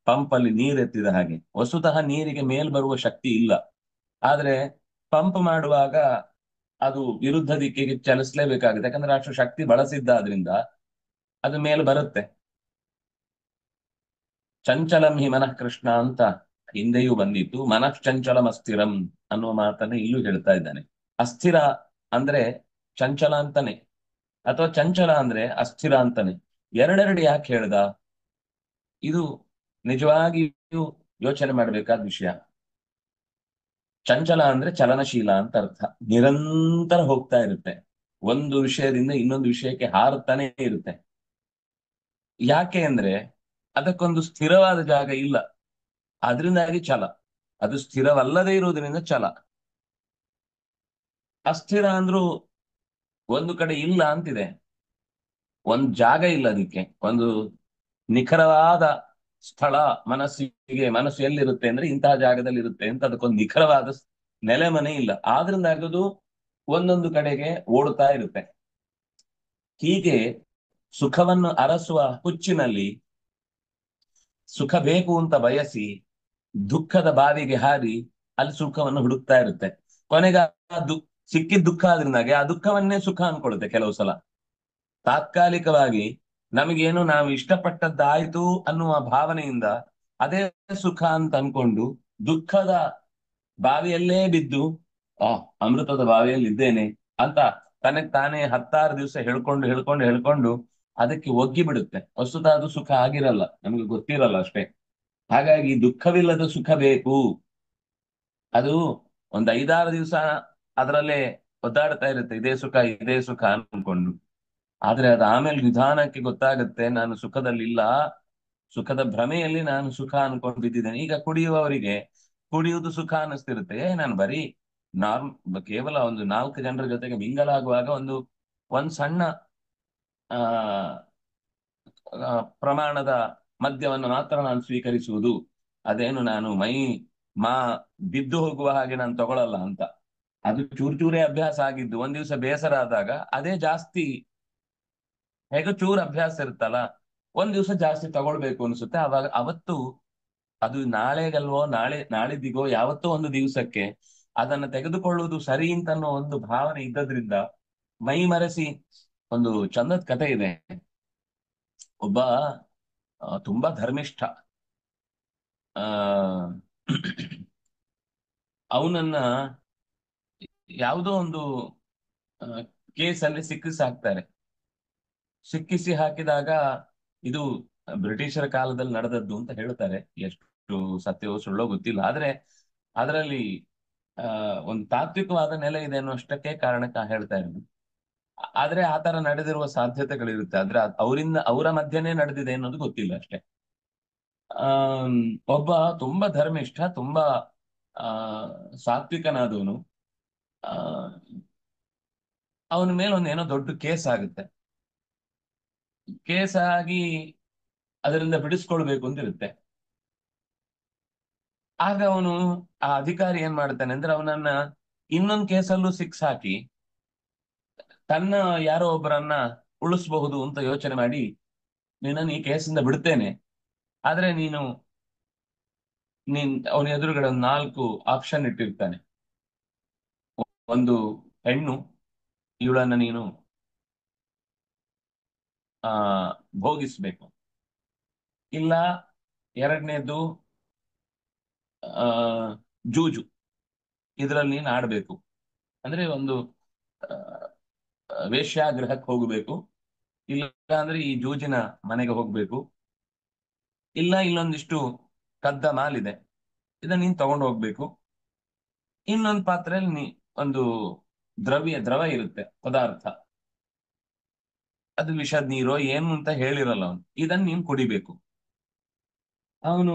[SPEAKER 1] ಪಂಪ್ ಅಲ್ಲಿ ನೀರೆತ್ತಿದ ಹಾಗೆ, ವಸ್ತುತಃ ನೀರಿಗೆ ಮೇಲ್ ಬರುವ ಶಕ್ತಿ ಇಲ್ಲ, ಆದ್ರೆ ಪಂಪ್ ಮಾಡುವಾಗ ಅದು ವಿರುದ್ಧ ದಿಕ್ಕಿಗೆ ಚಲಿಸಲೇಬೇಕಾಗುತ್ತೆ, ಯಾಕಂದ್ರೆ ಅಷ್ಟು ಶಕ್ತಿ ಬಳಸಿದ್ದಾದ್ರಿಂದ ಅದು ಮೇಲೆ ಬರುತ್ತೆ. ಚಂಚಲಂ ಹಿ ಮನಃ ಕೃಷ್ಣ ಅಂತ ಹಿಂದೆಯೂ ಬಂದಿತ್ತು, ಮನಶ್ಚಂಚಲಂ ಅಸ್ಥಿರಂ ಅನ್ನುವ ಮಾತನ್ನ ಇಲ್ಲೂ ಹೇಳ್ತಾ ಇದ್ದಾನೆ. ಅಸ್ಥಿರ ಅಂದ್ರೆ ಚಂಚಲ ಅಂತಾನೆ, ಅಥವಾ ಚಂಚಲ ಅಂದ್ರೆ ಅಸ್ಥಿರ ಅಂತಾನೆ. ಎರಡೆರಡು ಯಾಕೆ ಹೇಳ್ದ? ಇದು ನಿಜವಾಗಿಯೂ ಯೋಚನೆ ಮಾಡಬೇಕಾದ ವಿಷಯ. ಚಂಚಲ ಅಂದ್ರೆ ಚಲನಶೀಲ ಅಂತ ಅರ್ಥ, ನಿರಂತರ ಹೋಗ್ತಾ ಇರುತ್ತೆ, ಒಂದು ವಿಷಯದಿಂದ ಇನ್ನೊಂದು ವಿಷಯಕ್ಕೆ ಹಾರುತ್ತಾನೆ ಇರುತ್ತೆ. ಯಾಕೆ ಅಂದ್ರೆ ಅದಕ್ಕೊಂದು ಸ್ಥಿರವಾದ ಜಾಗ ಇಲ್ಲ. ಅದರಿಂದಾಗಿ ಛಲ. ಅದು ಸ್ಥಿರವಲ್ಲದೆ ಇರುವುದರಿಂದ ಛಲ. ಅಸ್ಥಿರ ಅಂದ್ರೂ ಒಂದು ಕಡೆ ಇಲ್ಲ ಅಂತಿದೆ. ಒಂದು ಜಾಗ ಇಲ್ಲ ಅದಕ್ಕೆ. ಒಂದು ನಿಖರವಾದ ಸ್ಥಳ ಮನಸ್ಸು ಎಲ್ಲಿರುತ್ತೆ ಅಂದ್ರೆ ಇಂತಹ ಜಾಗದಲ್ಲಿ ಇರುತ್ತೆ ಅಂತ ಅದಕ್ಕೊಂದು ನಿಖರವಾದ ನೆಲೆಮನೆ ಇಲ್ಲ. ಆದ್ರಿಂದ ಅದು ಒಂದೊಂದು ಕಡೆಗೆ ಓಡುತ್ತಾ ಇರುತ್ತೆ. ಹೀಗೆ ಸುಖವನ್ನು ಅರಸುವ ಹುಚ್ಚಿನಲ್ಲಿ ಸುಖ ಬೇಕು ಅಂತ ಬಯಸಿ ದುಃಖದ ಬಾವಿಗೆ ಹಾರಿ ಅಲ್ಲಿ ಸುಖವನ್ನು ಹುಡುಕ್ತಾ ಇರುತ್ತೆ. ಕೊನೆಗೆ ಸಿಕ್ಕಿದ ದುಃಖ ಆದ್ರಿಂದಾಗೆ ಆ ದುಃಖವನ್ನೇ ಸುಖ ಅನ್ಕೊಳ್ಳುತ್ತೆ ಕೆಲವು ಸಲ. ತಾತ್ಕಾಲಿಕವಾಗಿ ನಮಗೇನು ನಾವು ಇಷ್ಟಪಟ್ಟದ್ದಾಯ್ತು ಅನ್ನುವ ಭಾವನೆಯಿಂದ ಅದೇ ಸುಖ ಅಂತ ಅನ್ಕೊಂಡು ದುಃಖದ ಬಾವಿಯಲ್ಲೇ ಬಿದ್ದು ಆ ಅಮೃತದ ಬಾವಿಯಲ್ಲಿ ಇದ್ದೇನೆ ಅಂತ ತನಗೆ ತಾನೇ 16 ದಿವಸ ಹೇಳ್ಕೊಂಡು ಅದಕ್ಕೆ ಒಗ್ಗಿ ಬಿಡುತ್ತೆ. ವಸ್ತುತ ಅದು ಸುಖ ಆಗಿರಲ್ಲ, ನಮಗೆ ಗೊತ್ತಿರಲ್ಲ ಅಷ್ಟೇ. ಹಾಗಾಗಿ ದುಃಖವಿಲ್ಲದ ಸುಖ ಬೇಕು. ಅದು ಒಂದ್ 5-6 ದಿವಸ ಅದರಲ್ಲೇ ಒದ್ದಾಡ್ತಾ ಇರುತ್ತೆ, ಇದೇ ಸುಖ ಅನ್ಕೊಂಡು. ಆದ್ರೆ ಅದು ಆಮೇಲೆ ನಿಧಾನಕ್ಕೆ ಗೊತ್ತಾಗುತ್ತೆ, ನಾನು ಸುಖದಲ್ಲಿಲ್ಲ, ಸುಖದ ಭ್ರಮೆಯಲ್ಲಿ ನಾನು ಸುಖ ಅನ್ಕೊಂಡು ಬಿದ್ದಿದ್ದೇನೆ. ಈಗ ಕುಡಿಯುವವರಿಗೆ ಕುಡಿಯುವುದು ಸುಖ ಅನಿಸ್ತಿರುತ್ತೆ. ನಾನು ಬರೀ ಕೇವಲ ಒಂದು 4 ಜನರ ಜೊತೆಗೆ ಮಿಂಗಲಾಗುವಾಗ ಒಂದ್ ಸಣ್ಣ ಆ ಆ, ಪ್ರಮಾಣದ ಮದ್ಯವನ್ನು ಮಾತ್ರ ನಾನು ಸ್ವೀಕರಿಸುವುದು, ಅದೇನು ನಾನು ಮಾ ಬಿದ್ದು ಹೋಗುವ ಹಾಗೆ ನಾನು ತಗೊಳಲ್ಲ ಅಂತ. ಅದು ಚೂರೇ ಅಭ್ಯಾಸ ಆಗಿದ್ದು ಒಂದ್ ದಿವಸ ಬೇಸರ ಆದಾಗ ಅದೇ ಜಾಸ್ತಿ. ಹೇಗೋ ಚೂರು ಅಭ್ಯಾಸ ಇರುತ್ತಲ್ಲ, ಒಂದ್ ದಿವಸ ಜಾಸ್ತಿ ತಗೊಳ್ಬೇಕು ಅನ್ಸುತ್ತೆ. ಅವಾಗ ಅವತ್ತು ಅದು ನಾಳೆಗಲ್ವೋ ನಾಳಿದ್ದಿಗೋ ಯಾವತ್ತೋ ಒಂದು ದಿವಸಕ್ಕೆ ಅದನ್ನ ತೆಗೆದುಕೊಳ್ಳುವುದು ಸರಿ ಅಂತ ಅನ್ನೋ ಒಂದು ಭಾವನೆ ಇದ್ದದ್ರಿಂದ ಮೈ ಮರೆಸಿ. ಒಂದು ಚಂದದ ಕಥೆ ಇದೆ. ಒಬ್ಬ ತುಂಬಾ ಧರ್ಮಿಷ್ಠ. ಆ ಅವನನ್ನ ಯಾವುದೋ ಒಂದು ಕೇಸಲ್ಲಿ ಸಿಕ್ಕಿಸಿ ಹಾಕಿದಾಗ, ಇದು ಬ್ರಿಟಿಷರ ಕಾಲದಲ್ಲಿ ನಡೆದದ್ದು ಅಂತ ಹೇಳ್ತಾರೆ. ಎಷ್ಟು ಸತ್ಯವೋ ಸುಳ್ಳೋ ಗೊತ್ತಿಲ್ಲ. ಆದ್ರೆ ಅದರಲ್ಲಿ ಒಂದು ತಾತ್ವಿಕವಾದ ನೆಲೆ ಇದೆ ಅನ್ನೋಷ್ಟಕ್ಕೆ ಕಾರಣಕ್ಕೆ ಹೇಳ್ತಾ ಇರೋದು. ಆದ್ರೆ ಆತರ ನಡೆದಿರುವ ಸಾಧ್ಯತೆಗಳಿರುತ್ತೆ. ಆದ್ರೆ ಅವರ ಮಧ್ಯನೇ ನಡೆದಿದೆ ಅನ್ನೋದು ಗೊತ್ತಿಲ್ಲ ಅಷ್ಟೇ. ಆ ಒಬ್ಬ ತುಂಬಾ ಧರ್ಮಿಷ್ಠ, ತುಂಬಾ ಆ ಸಾತ್ವಿಕನಾದವನು. ಆ ಅವನ ಮೇಲೆ ಏನೋ ದೊಡ್ಡ ಕೇಸ್ ಆಗುತ್ತೆ. ಕೇಸ್ ಆಗಿ ಅದರಿಂದ ಬಿಡಿಸ್ಕೊಳ್ಬೇಕು ಅಂತ ಇರುತ್ತೆ. ಆಗ ಆ ಅಧಿಕಾರಿ ಏನ್ ಮಾಡ್ತಾನೆ ಅಂದ್ರೆ ಅವನನ್ನ ಇನ್ನೊಂದ್ ಕೇಸಲ್ಲೂ ಹಾಕಿ ತನ್ನ ಯಾರೋ ಒಬ್ಬರನ್ನ ಉಳಿಸಬಹುದು ಅಂತ ಯೋಚನೆ ಮಾಡಿ, ನಿನ್ನನ್ನು ಈ ಕೇಸಿಂದ ಬಿಡ್ತೇನೆ, ಆದ್ರೆ ಅವನ ಎದುರುಗಡೆ ಒಂದು 4 ಆಪ್ಷನ್ ಇಟ್ಟಿರ್ತಾನೆ. ಒಂದು ಹೆಣ್ಣು, ಇವಳನ್ನ ನೀನು ಆ ಭೋಗಿಸ್ಬೇಕು. ಇಲ್ಲ, ಎರಡನೇದು ಆ ಜೂಜು, ಇದರಲ್ಲಿ ನೀನು ಆಡ್ಬೇಕು. ಅಂದ್ರೆ ಒಂದು ಆ, ವೇಶ್ಯಾಗೃಹಕ್ಕೆ ಹೋಗಬೇಕು, ಇಲ್ಲ ಅಂದ್ರೆ ಈ ಜೂಜಿನ ಮನೆಗೆ ಹೋಗ್ಬೇಕು, ಇಲ್ಲ ಇಲ್ಲೊಂದಿಷ್ಟು ಕದ್ದ ಮಾಲಿದೆ, ಇದನ್ನ ನೀನ್ ತಗೊಂಡು ಹೋಗ್ಬೇಕು. ಇನ್ನೊಂದು ಪಾತ್ರೆಯಲ್ಲಿ ಒಂದು ದ್ರವ ಇರುತ್ತೆ, ಪದಾರ್ಥ, ಅದು ವಿಷದ್ ನೀರೋ ಏನು ಅಂತ ಹೇಳಿರಲ್ಲ ಅವನು, ಇದನ್ನ ನೀನ್ ಕುಡಿಬೇಕು. ಅವನು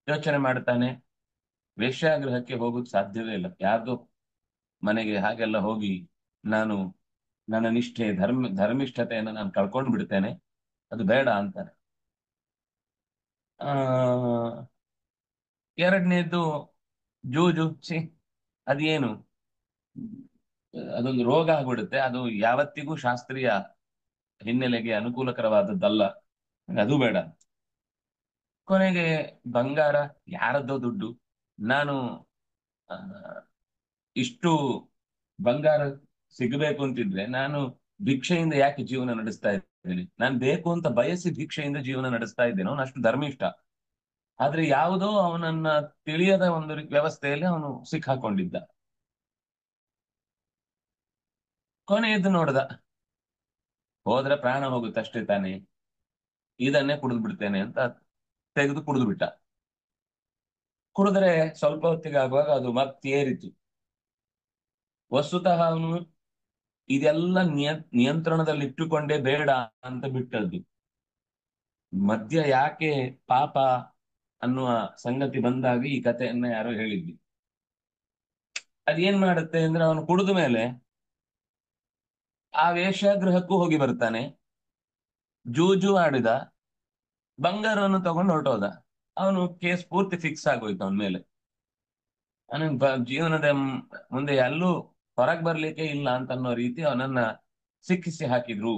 [SPEAKER 1] ಯೋಚನೆ ಮಾಡ್ತಾನೆ, ವೇಶ್ಯಾಗೃಹಕ್ಕೆ ಹೋಗೋದು ಸಾಧ್ಯವೇ ಇಲ್ಲ, ಯಾರ್ದೋ ಮನೆಗೆ ಹಾಗೆಲ್ಲ ಹೋಗಿ ನಾನು ನನ್ನ ನಿಷ್ಠೆ ಧರ್ಮಿಷ್ಠತೆಯನ್ನು ನಾನು ಕಳ್ಕೊಂಡು ಬಿಡ್ತೇನೆ, ಅದು ಬೇಡ ಅಂತಾನೆ. ಆ ಎರಡನೇದ್ದು ಜೂಜು, ಅದೇನು, ಅದೊಂದು ರೋಗ ಆಗ್ಬಿಡುತ್ತೆ, ಅದು ಯಾವತ್ತಿಗೂ ಶಾಸ್ತ್ರೀಯ ಹಿನ್ನೆಲೆಗೆ ಅನುಕೂಲಕರವಾದದ್ದಲ್ಲ, ಅದು ಬೇಡ. ಕೊನೆಗೆ ಬಂಗಾರ, ಯಾರದ್ದೋ ದುಡ್ಡು, ನಾನು ಆ, ಇಷ್ಟು ಬಂಗಾರ ಸಿಗಬೇಕು ಅಂತಿದ್ರೆ ನಾನು ಭಿಕ್ಷೆಯಿಂದ ಯಾಕೆ ಜೀವನ ನಡೆಸ್ತಾ ಇದ್ದೇನೆ, ನಾನು ಬೇಕು ಅಂತ ಬಯಸಿ ಭಿಕ್ಷೆಯಿಂದ ಜೀವನ ನಡೆಸ್ತಾ ಇದ್ದೇನೆ. ಅವನು ಅಷ್ಟು ಧರ್ಮಿಷ್ಠ. ಆದ್ರೆ ಯಾವುದೋ ಅವನನ್ನ ತಿಳಿಯದ ಒಂದು ವ್ಯವಸ್ಥೆಯಲ್ಲಿ ಅವನು ಸಿಕ್ಕಾಕೊಂಡಿದ್ದ. ಕೊನೆಯದ್ದು ನೋಡ್ದ, ಹೋದ್ರೆ ಪ್ರಾಣ ಹೋಗುತ್ತೆ ಅಷ್ಟೇ ತಾನೆ, ಇದನ್ನೇ ಕುಡಿದು ಬಿಡ್ತೇನೆ ಅಂತ ತೆಗೆದು ಕುಡಿದು ಬಿಟ್ಟ. ಕುಡಿದ್ರೆ ಸ್ವಲ್ಪ ಹೊತ್ತಿಗೆ ಆಗುವಾಗ ಅದು ಮತ್ತೇರಿತು. ವಸ್ತುತಃ ಅವನು ಇದೆಲ್ಲ ನಿಯಂತ್ರಣದಲ್ಲಿ ಇಟ್ಟುಕೊಂಡೇ ಬೇಡ ಅಂತ ಬಿಟ್ಟದ್ದು. ಮದ್ಯ ಯಾಕೆ ಪಾಪ ಅನ್ನುವ ಸಂಗತಿ ಬಂದಾಗ ಈ ಕಥೆಯನ್ನ ಯಾರೋ ಹೇಳಿದ್ವಿ. ಅದೇನ್ ಮಾಡುತ್ತೆ ಅಂದ್ರೆ ಅವನು ಕುಡಿದ ಮೇಲೆ ಆ ವೇಶ್ಯಾಗೃಹಕ್ಕೂ ಹೋಗಿ ಬರ್ತಾನೆ, ಜೂಜು ಆಡಿದ, ಬಂಗಾರವನ್ನು ತಗೊಂಡು ಹೊರಟೋದ. ಅವನು ಕೇಸ್ ಪೂರ್ತಿ ಫಿಕ್ಸ್ ಆಗೋಯ್ತು ಅವನ ಮೇಲೆ. ಅವನಿಗೆ ಜೀವನದ ಮುಂದೆ ಎಲ್ಲೂ ಹೊರಗೆ ಬರ್ಲಿಕ್ಕೆ ಇಲ್ಲ ಅಂತ ಅನ್ನೋ ರೀತಿ ಅವನನ್ನ ಸಿಕ್ಕಿಸಿ ಹಾಕಿದ್ರು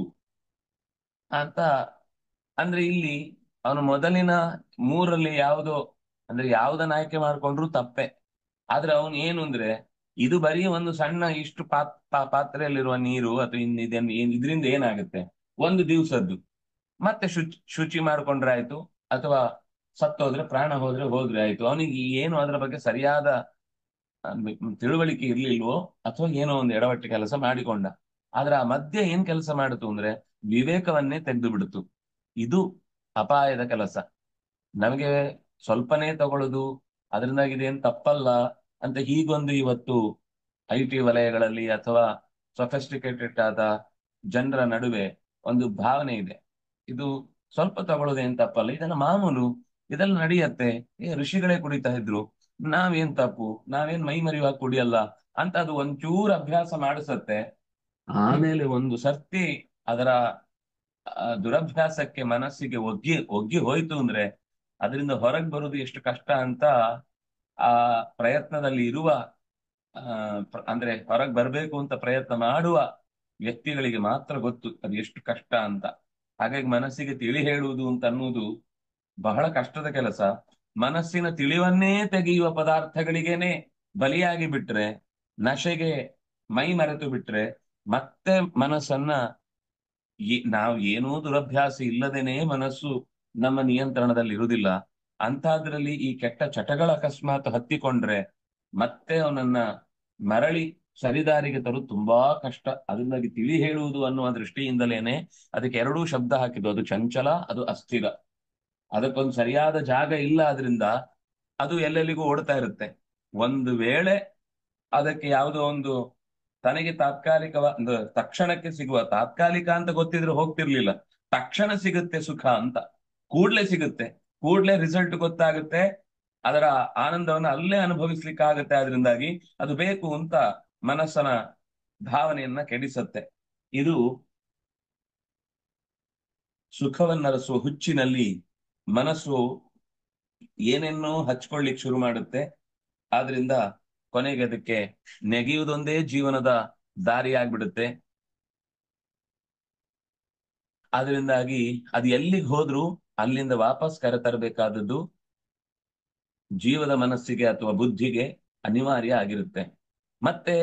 [SPEAKER 1] ಅಂತ. ಅಂದ್ರೆ ಇಲ್ಲಿ ಅವನು ಮೊದಲಿನ ಮೂರಲ್ಲಿ ಯಾವುದೋ, ಅಂದ್ರೆ ಯಾವ್ದನ್ನ ಆಯ್ಕೆ ಮಾಡ್ಕೊಂಡ್ರು ತಪ್ಪೆ. ಆದ್ರೆ ಅವನು ಏನು ಅಂದ್ರೆ, ಇದು ಬರೀ ಒಂದು ಸಣ್ಣ ಇಷ್ಟು ಪಾತ್ರೆಯಲ್ಲಿರುವ ನೀರು ಅಥವಾ ಇದರಿಂದ ಏನಾಗುತ್ತೆ, ಒಂದು ದಿವಸದ್ದು, ಮತ್ತೆ ಶುಚಿ ಮಾಡ್ಕೊಂಡ್ರೆ ಆಯ್ತು, ಅಥವಾ ಸತ್ತೋದ್ರೆ ಪ್ರಾಣ ಹೋದ್ರೆ ಹೋದ್ರೆ ಆಯ್ತು. ಅವನಿಗೆ ಏನು ಅದರ ಬಗ್ಗೆ ಸರಿಯಾದ ತಿಳುವಳಿಕೆ ಇರ್ಲಿಲ್ವೋ, ಅಥವಾ ಏನೋ ಒಂದು ಎಡವಟ್ಟು ಕೆಲಸ ಮಾಡಿಕೊಂಡ. ಆದ್ರೆ ಆ ಮದ್ಯ ಏನ್ ಕೆಲಸ ಮಾಡಿತು ಅಂದ್ರೆ ವಿವೇಕವನ್ನೇ ತೆಗೆದು ಬಿಡ್ತು. ಇದು ಅಪಾಯದ ಕೆಲಸ. ನಮಗೆ ಸ್ವಲ್ಪನೇ ತಗೊಳ್ಳೋದು, ಅದರಿಂದಾಗಿ ಇದೇನ್ ತಪ್ಪಲ್ಲ ಅಂತ ಹೀಗೊಂದು ಇವತ್ತು IT ವಲಯಗಳಲ್ಲಿ ಅಥವಾ ಸೊಫೆಸ್ಟಿಕೇಟೆಡ್ ಆದ ಜನರ ನಡುವೆ ಒಂದು ಭಾವನೆ ಇದೆ. ಇದು ಸ್ವಲ್ಪ ತಗೊಳ್ಳೋದೇನ್ ತಪ್ಪಲ್ಲ, ಇದೆಲ್ಲ ಮಾಮೂಲು, ಇದೆಲ್ಲ ನಡೆಯತ್ತೆ, ಋಷಿಗಳೇ ಕುಡಿತಾ ಇದ್ರು, ನಾವೇನ್ ತಪ್ಪು, ನಾವೇನ್ ಮೈ ಮರೆಯುವಾಗ ಕುಡಿಯಲ್ಲ ಅಂತ ಅದು ಒಂಚೂರು ಅಭ್ಯಾಸ ಮಾಡಿಸತ್ತೆ. ಆಮೇಲೆ ಒಂದು ಸರ್ತಿ ಅದರ ದುರಭ್ಯಾಸಕ್ಕೆ ಮನಸ್ಸಿಗೆ ಒಗ್ಗಿ ಒಗ್ಗಿ ಹೋಯ್ತು ಅಂದ್ರೆ ಅದರಿಂದ ಹೊರಗೆ ಬರುವುದು ಎಷ್ಟು ಕಷ್ಟ ಅಂತ ಆ ಪ್ರಯತ್ನದಲ್ಲಿ ಇರುವ, ಅಂದ್ರೆ ಹೊರಗೆ ಬರ್ಬೇಕು ಅಂತ ಪ್ರಯತ್ನ ಮಾಡುವ ವ್ಯಕ್ತಿಗಳಿಗೆ ಮಾತ್ರ ಗೊತ್ತು ಅದು ಎಷ್ಟು ಕಷ್ಟ ಅಂತ. ಹಾಗಾಗಿ ಮನಸ್ಸಿಗೆ ತಿಳಿ ಹೇಳುವುದು ಅಂತ ಅನ್ನುವುದು ಬಹಳ ಕಷ್ಟದ ಕೆಲಸ. ಮನಸ್ಸಿನ ತಿಳಿವನ್ನೇ ತೆಗೆಯುವ ಪದಾರ್ಥಗಳಿಗೇನೆ ಬಲಿಯಾಗಿ ಬಿಟ್ರೆ, ನಶೆಗೆ ಮೈ ಮರೆತು ಬಿಟ್ರೆ, ಮತ್ತೆ ಮನಸ್ಸನ್ನ ನಾವು ಏನೂ ದುರಭ್ಯಾಸ ಇಲ್ಲದೇನೆ ಮನಸ್ಸು ನಮ್ಮ ನಿಯಂತ್ರಣದಲ್ಲಿ ಇರುವುದಿಲ್ಲ. ಅಂತಾದ್ರಲ್ಲಿ ಈ ಕೆಟ್ಟ ಚಟಗಳ ಅಕಸ್ಮಾತ್ ಹತ್ತಿಕೊಂಡ್ರೆ ಮತ್ತೆ ಅವನನ್ನ ಮರಳಿ ಸರಿದಾರಿಗೆ ತರುವುದು ತುಂಬಾ ಕಷ್ಟ. ಅದರಿಂದಾಗಿ ತಿಳಿ ಹೇಳುವುದು ಅನ್ನುವ ದೃಷ್ಟಿಯಿಂದಲೇನೆ ಅದಕ್ಕೆ ಎರಡೂ ಶಬ್ದ ಹಾಕಿದ್ದು. ಅದು ಚಂಚಲ, ಅದು ಅಸ್ಥಿರ. ಅದಕ್ಕೊಂದು ಸರಿಯಾದ ಜಾಗ ಇಲ್ಲ, ಆದ್ರಿಂದ ಅದು ಎಲ್ಲೆಲ್ಲಿಗೂ ಓಡ್ತಾ ಇರುತ್ತೆ. ಒಂದು ವೇಳೆ ಅದಕ್ಕೆ ಯಾವುದೋ ಒಂದು ತನಗೆ ಒಂದು ತಕ್ಷಣಕ್ಕೆ ಸಿಗುವ, ತಾತ್ಕಾಲಿಕ ಅಂತ ಗೊತ್ತಿದ್ರೆ ಹೋಗ್ತಿರ್ಲಿಲ್ಲ, ತಕ್ಷಣ ಸಿಗುತ್ತೆ ಸುಖ ಅಂತ, ಕೂಡ್ಲೆ ಸಿಗುತ್ತೆ, ಕೂಡ್ಲೆ ರಿಸಲ್ಟ್ ಗೊತ್ತಾಗುತ್ತೆ, ಅದರ ಆನಂದವನ್ನು ಅಲ್ಲೇ ಅನುಭವಿಸ್ಲಿಕ್ಕಾಗತ್ತೆ. ಆದ್ರಿಂದಾಗಿ ಅದು ಬೇಕು ಅಂತ ಮನಸ್ಸನ ಭಾವನೆಯನ್ನ ಕೆಡಿಸತ್ತೆ. ಇದು ಸುಖವನ್ನರಸುವ ಹುಚ್ಚಿನಲ್ಲಿ ಮನಸ್ಸು ಏನೇನೋ ಹಚ್ಕೊಳ್ಳಿಕ್ ಶುರು ಮಾಡುತ್ತೆ. ಆದ್ರಿಂದ ಕೊನೆಗೆ ಅದಕ್ಕೆ ನೆಗೆಯುವುದೊಂದೇ ಜೀವನದ ದಾರಿಯಾಗ್ಬಿಡುತ್ತೆ. ಆದ್ರಿಂದಾಗಿ ಅದು ಎಲ್ಲಿಗೆ ಹೋದ್ರೂ ಅಲ್ಲಿಂದ ವಾಪಸ್ ಕರೆತರಬೇಕಾದದ್ದು ಜೀವದ ಮನಸ್ಸಿಗೆ ಅಥವಾ ಬುದ್ಧಿಗೆ ಅನಿವಾರ್ಯ ಆಗಿರುತ್ತೆ. ಮತ್ತೆ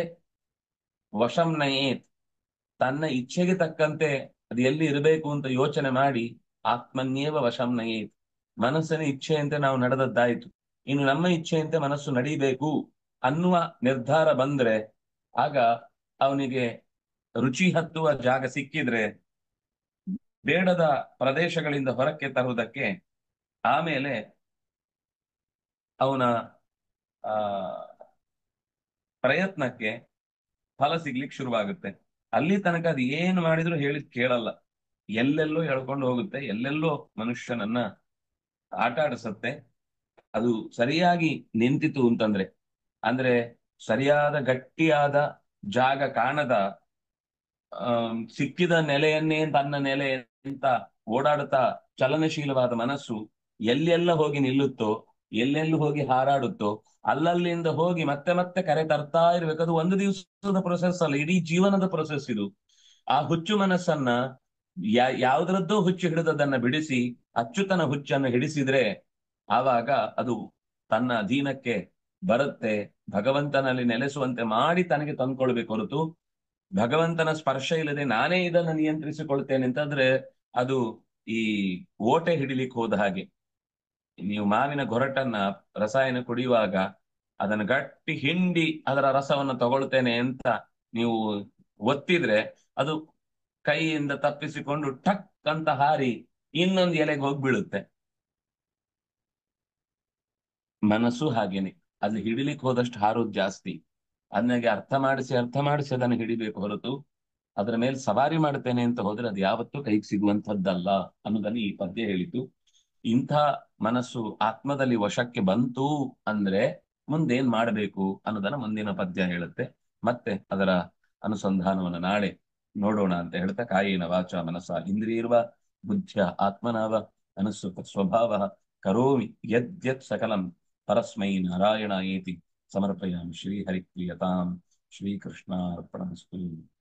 [SPEAKER 1] ವಶಂ ನಯೇತ್, ತನ್ನ ಇಚ್ಛೆಗೆ ತಕ್ಕಂತೆ ಅದು ಎಲ್ಲಿ ಇರಬೇಕು ಅಂತ ಯೋಚನೆ ಮಾಡಿ ಆತ್ಮನ್ಯೇವ ವಶಂ ನಯೇತ್, ಮನಸ್ಸಿನ ಇಚ್ಛೆಯಂತೆ ನಾವು ನಡೆದದ್ದಾಯ್ತು, ಇನ್ನು ನಮ್ಮ ಇಚ್ಛೆಯಂತೆ ಮನಸ್ಸು ನಡೀಬೇಕು ಅನ್ನುವ ನಿರ್ಧಾರ ಬಂದ್ರೆ, ಆಗ ಅವನಿಗೆ ರುಚಿ ಹತ್ತುವ ಜಾಗ ಸಿಕ್ಕಿದ್ರೆ ಬೇಡದ ಪ್ರದೇಶಗಳಿಂದ ಹೊರಕ್ಕೆ ತರುವುದಕ್ಕೆ ಆಮೇಲೆ ಅವನ ಆ ಪ್ರಯತ್ನಕ್ಕೆ ಫಲ ಸಿಗ್ಲಿಕ್ಕೆ ಶುರುವಾಗುತ್ತೆ. ಅಲ್ಲಿ ತನಕ ಅದು ಏನು ಮಾಡಿದ್ರು ಹೇಳಿದ್ ಕೇಳಲ್ಲ, ಎಲ್ಲೆಲ್ಲೋ ಎಳ್ಕೊಂಡು ಹೋಗುತ್ತೆ, ಎಲ್ಲೆಲ್ಲೋ ಮನುಷ್ಯನನ್ನ ಆಟ ಆಡಿಸತ್ತೆ. ಅದು ಸರಿಯಾಗಿ ನಿಂತಿತು ಅಂತಂದ್ರೆ, ಅಂದ್ರೆ ಸರಿಯಾದ ಗಟ್ಟಿಯಾದ ಜಾಗ ಕಾಣದ, ಸಿಕ್ಕಿದ ನೆಲೆಯನ್ನೇ ತನ್ನ ನೆಲೆ ಅಂತ ಓಡಾಡುತ್ತಾ ಚಲನಶೀಲವಾದ ಮನಸ್ಸು ಎಲ್ಲೆಲ್ಲ ಹೋಗಿ ನಿಲ್ಲುತ್ತೋ, ಎಲ್ಲೆಲ್ಲಿ ಹೋಗಿ ಹಾರಾಡುತ್ತೋ, ಅಲ್ಲಲ್ಲಿಂದ ಹೋಗಿ ಮತ್ತೆ ಮತ್ತೆ ಕರೆ ತರ್ತಾ ಇರ್ಬೇಕು. ಅದು ಒಂದು ದಿವಸದ ಪ್ರೊಸೆಸ್ ಅಲ್ಲ, ಇಡೀ ಜೀವನದ ಪ್ರೊಸೆಸ್ ಇದು. ಆ ಹುಚ್ಚು ಮನಸ್ಸನ್ನ ಯಾವುದರದ್ದೋ ಹುಚ್ಚು ಹಿಡಿದದನ್ನ ಬಿಡಿಸಿ ಅಚ್ಚುತನ ಹುಚ್ಚನ್ನು ಹಿಡಿಸಿದ್ರೆ ಆವಾಗ ಅದು ತನ್ನ ಅಧೀನಕ್ಕೆ ಬರುತ್ತೆ. ಭಗವಂತನಲ್ಲಿ ನೆಲೆಸುವಂತೆ ಮಾಡಿ ತನಗೆ ತಂದ್ಕೊಳ್ಬೇಕು ಹೊರತು ಭಗವಂತನ ಸ್ಪರ್ಶ ಇಲ್ಲದೆ ನಾನೇ ಇದನ್ನು ನಿಯಂತ್ರಿಸಿಕೊಳ್ತೇನೆ ಅಂತಂದ್ರೆ ಅದು ಈ ಓಟೆ ಹಿಡಿಲಿಕ್ಕೆ ಹೋದ ಹಾಗೆ. ನೀವು ಮಾವಿನ ಗೊರಟನ್ನ ರಸಾಯನ ಕುಡಿಯುವಾಗ ಅದನ್ನು ಗಟ್ಟಿ ಹಿಂಡಿ ಅದರ ರಸವನ್ನು ತಗೊಳ್ತೇನೆ ಅಂತ ನೀವು ಒತ್ತಿದ್ರೆ ಅದು ಕೈಯಿಂದ ತಪ್ಪಿಸಿಕೊಂಡು ಟಕ್ ಅಂತ ಹಾರಿ ಇನ್ನೊಂದು ಎಲೆಗೆ ಹೋಗಿ ಬೀಳುತ್ತೆ. ಮನಸ್ಸು ಹಾಗೇನೆ, ಅಲ್ಲಿ ಹಿಡಿಲಿಕ್ಕೆ ಹೋದಷ್ಟು ಹಾರೋದು ಜಾಸ್ತಿ. ಅದನ್ನಾಗೆ ಅರ್ಥ ಮಾಡಿಸಿ ಅದನ್ನು ಹಿಡಿಬೇಕು ಹೊರತು ಅದರ ಮೇಲೆ ಸವಾರಿ ಮಾಡ್ತೇನೆ ಅಂತ ಹೋದ್ರೆ ಅದು ಯಾವತ್ತೂ ಕೈಗೆ ಸಿಗುವಂತದ್ದಲ್ಲ ಅನ್ನೋದನ್ನು ಈ ಪದ್ಯ ಹೇಳಿತು. ಇಂಥ ಮನಸ್ಸು ಆತ್ಮದಲ್ಲಿ ವಶಕ್ಕೆ ಬಂತು ಅಂದ್ರೆ ಮುಂದೇನ್ ಮಾಡಬೇಕು ಅನ್ನೋದನ್ನ ಮುಂದಿನ ಪದ್ಯ ಹೇಳುತ್ತೆ. ಮತ್ತೆ ಅದರ ಅನುಸಂಧಾನವನ್ನು ನಾಳೆ ನೋಡೋಣ ಅಂತ ಹೇಳ್ತಾ, ಕಾಯೇನ ವಾಚ ಮನಸ ಇಂದ್ರಿಯರ್ವ ಬುದ್ಧ್ಯ ಆತ್ಮನಾವ ಅನುಸೃತ ಸ್ವಭಾವ ಕರೋಮಿ ಯದ್ಯತ್ ಸಕಲಂ ಪರಸ್ಮೈ ನಾರಾಯಣ ಏತಿ ಸಮರ್ಪಯಾಮಿ. ಶ್ರೀಹರಿಪ್ರಿಯತಾಂ. ಶ್ರೀಕೃಷ್ಣಾರ್ಪಣಮಸ್ತು.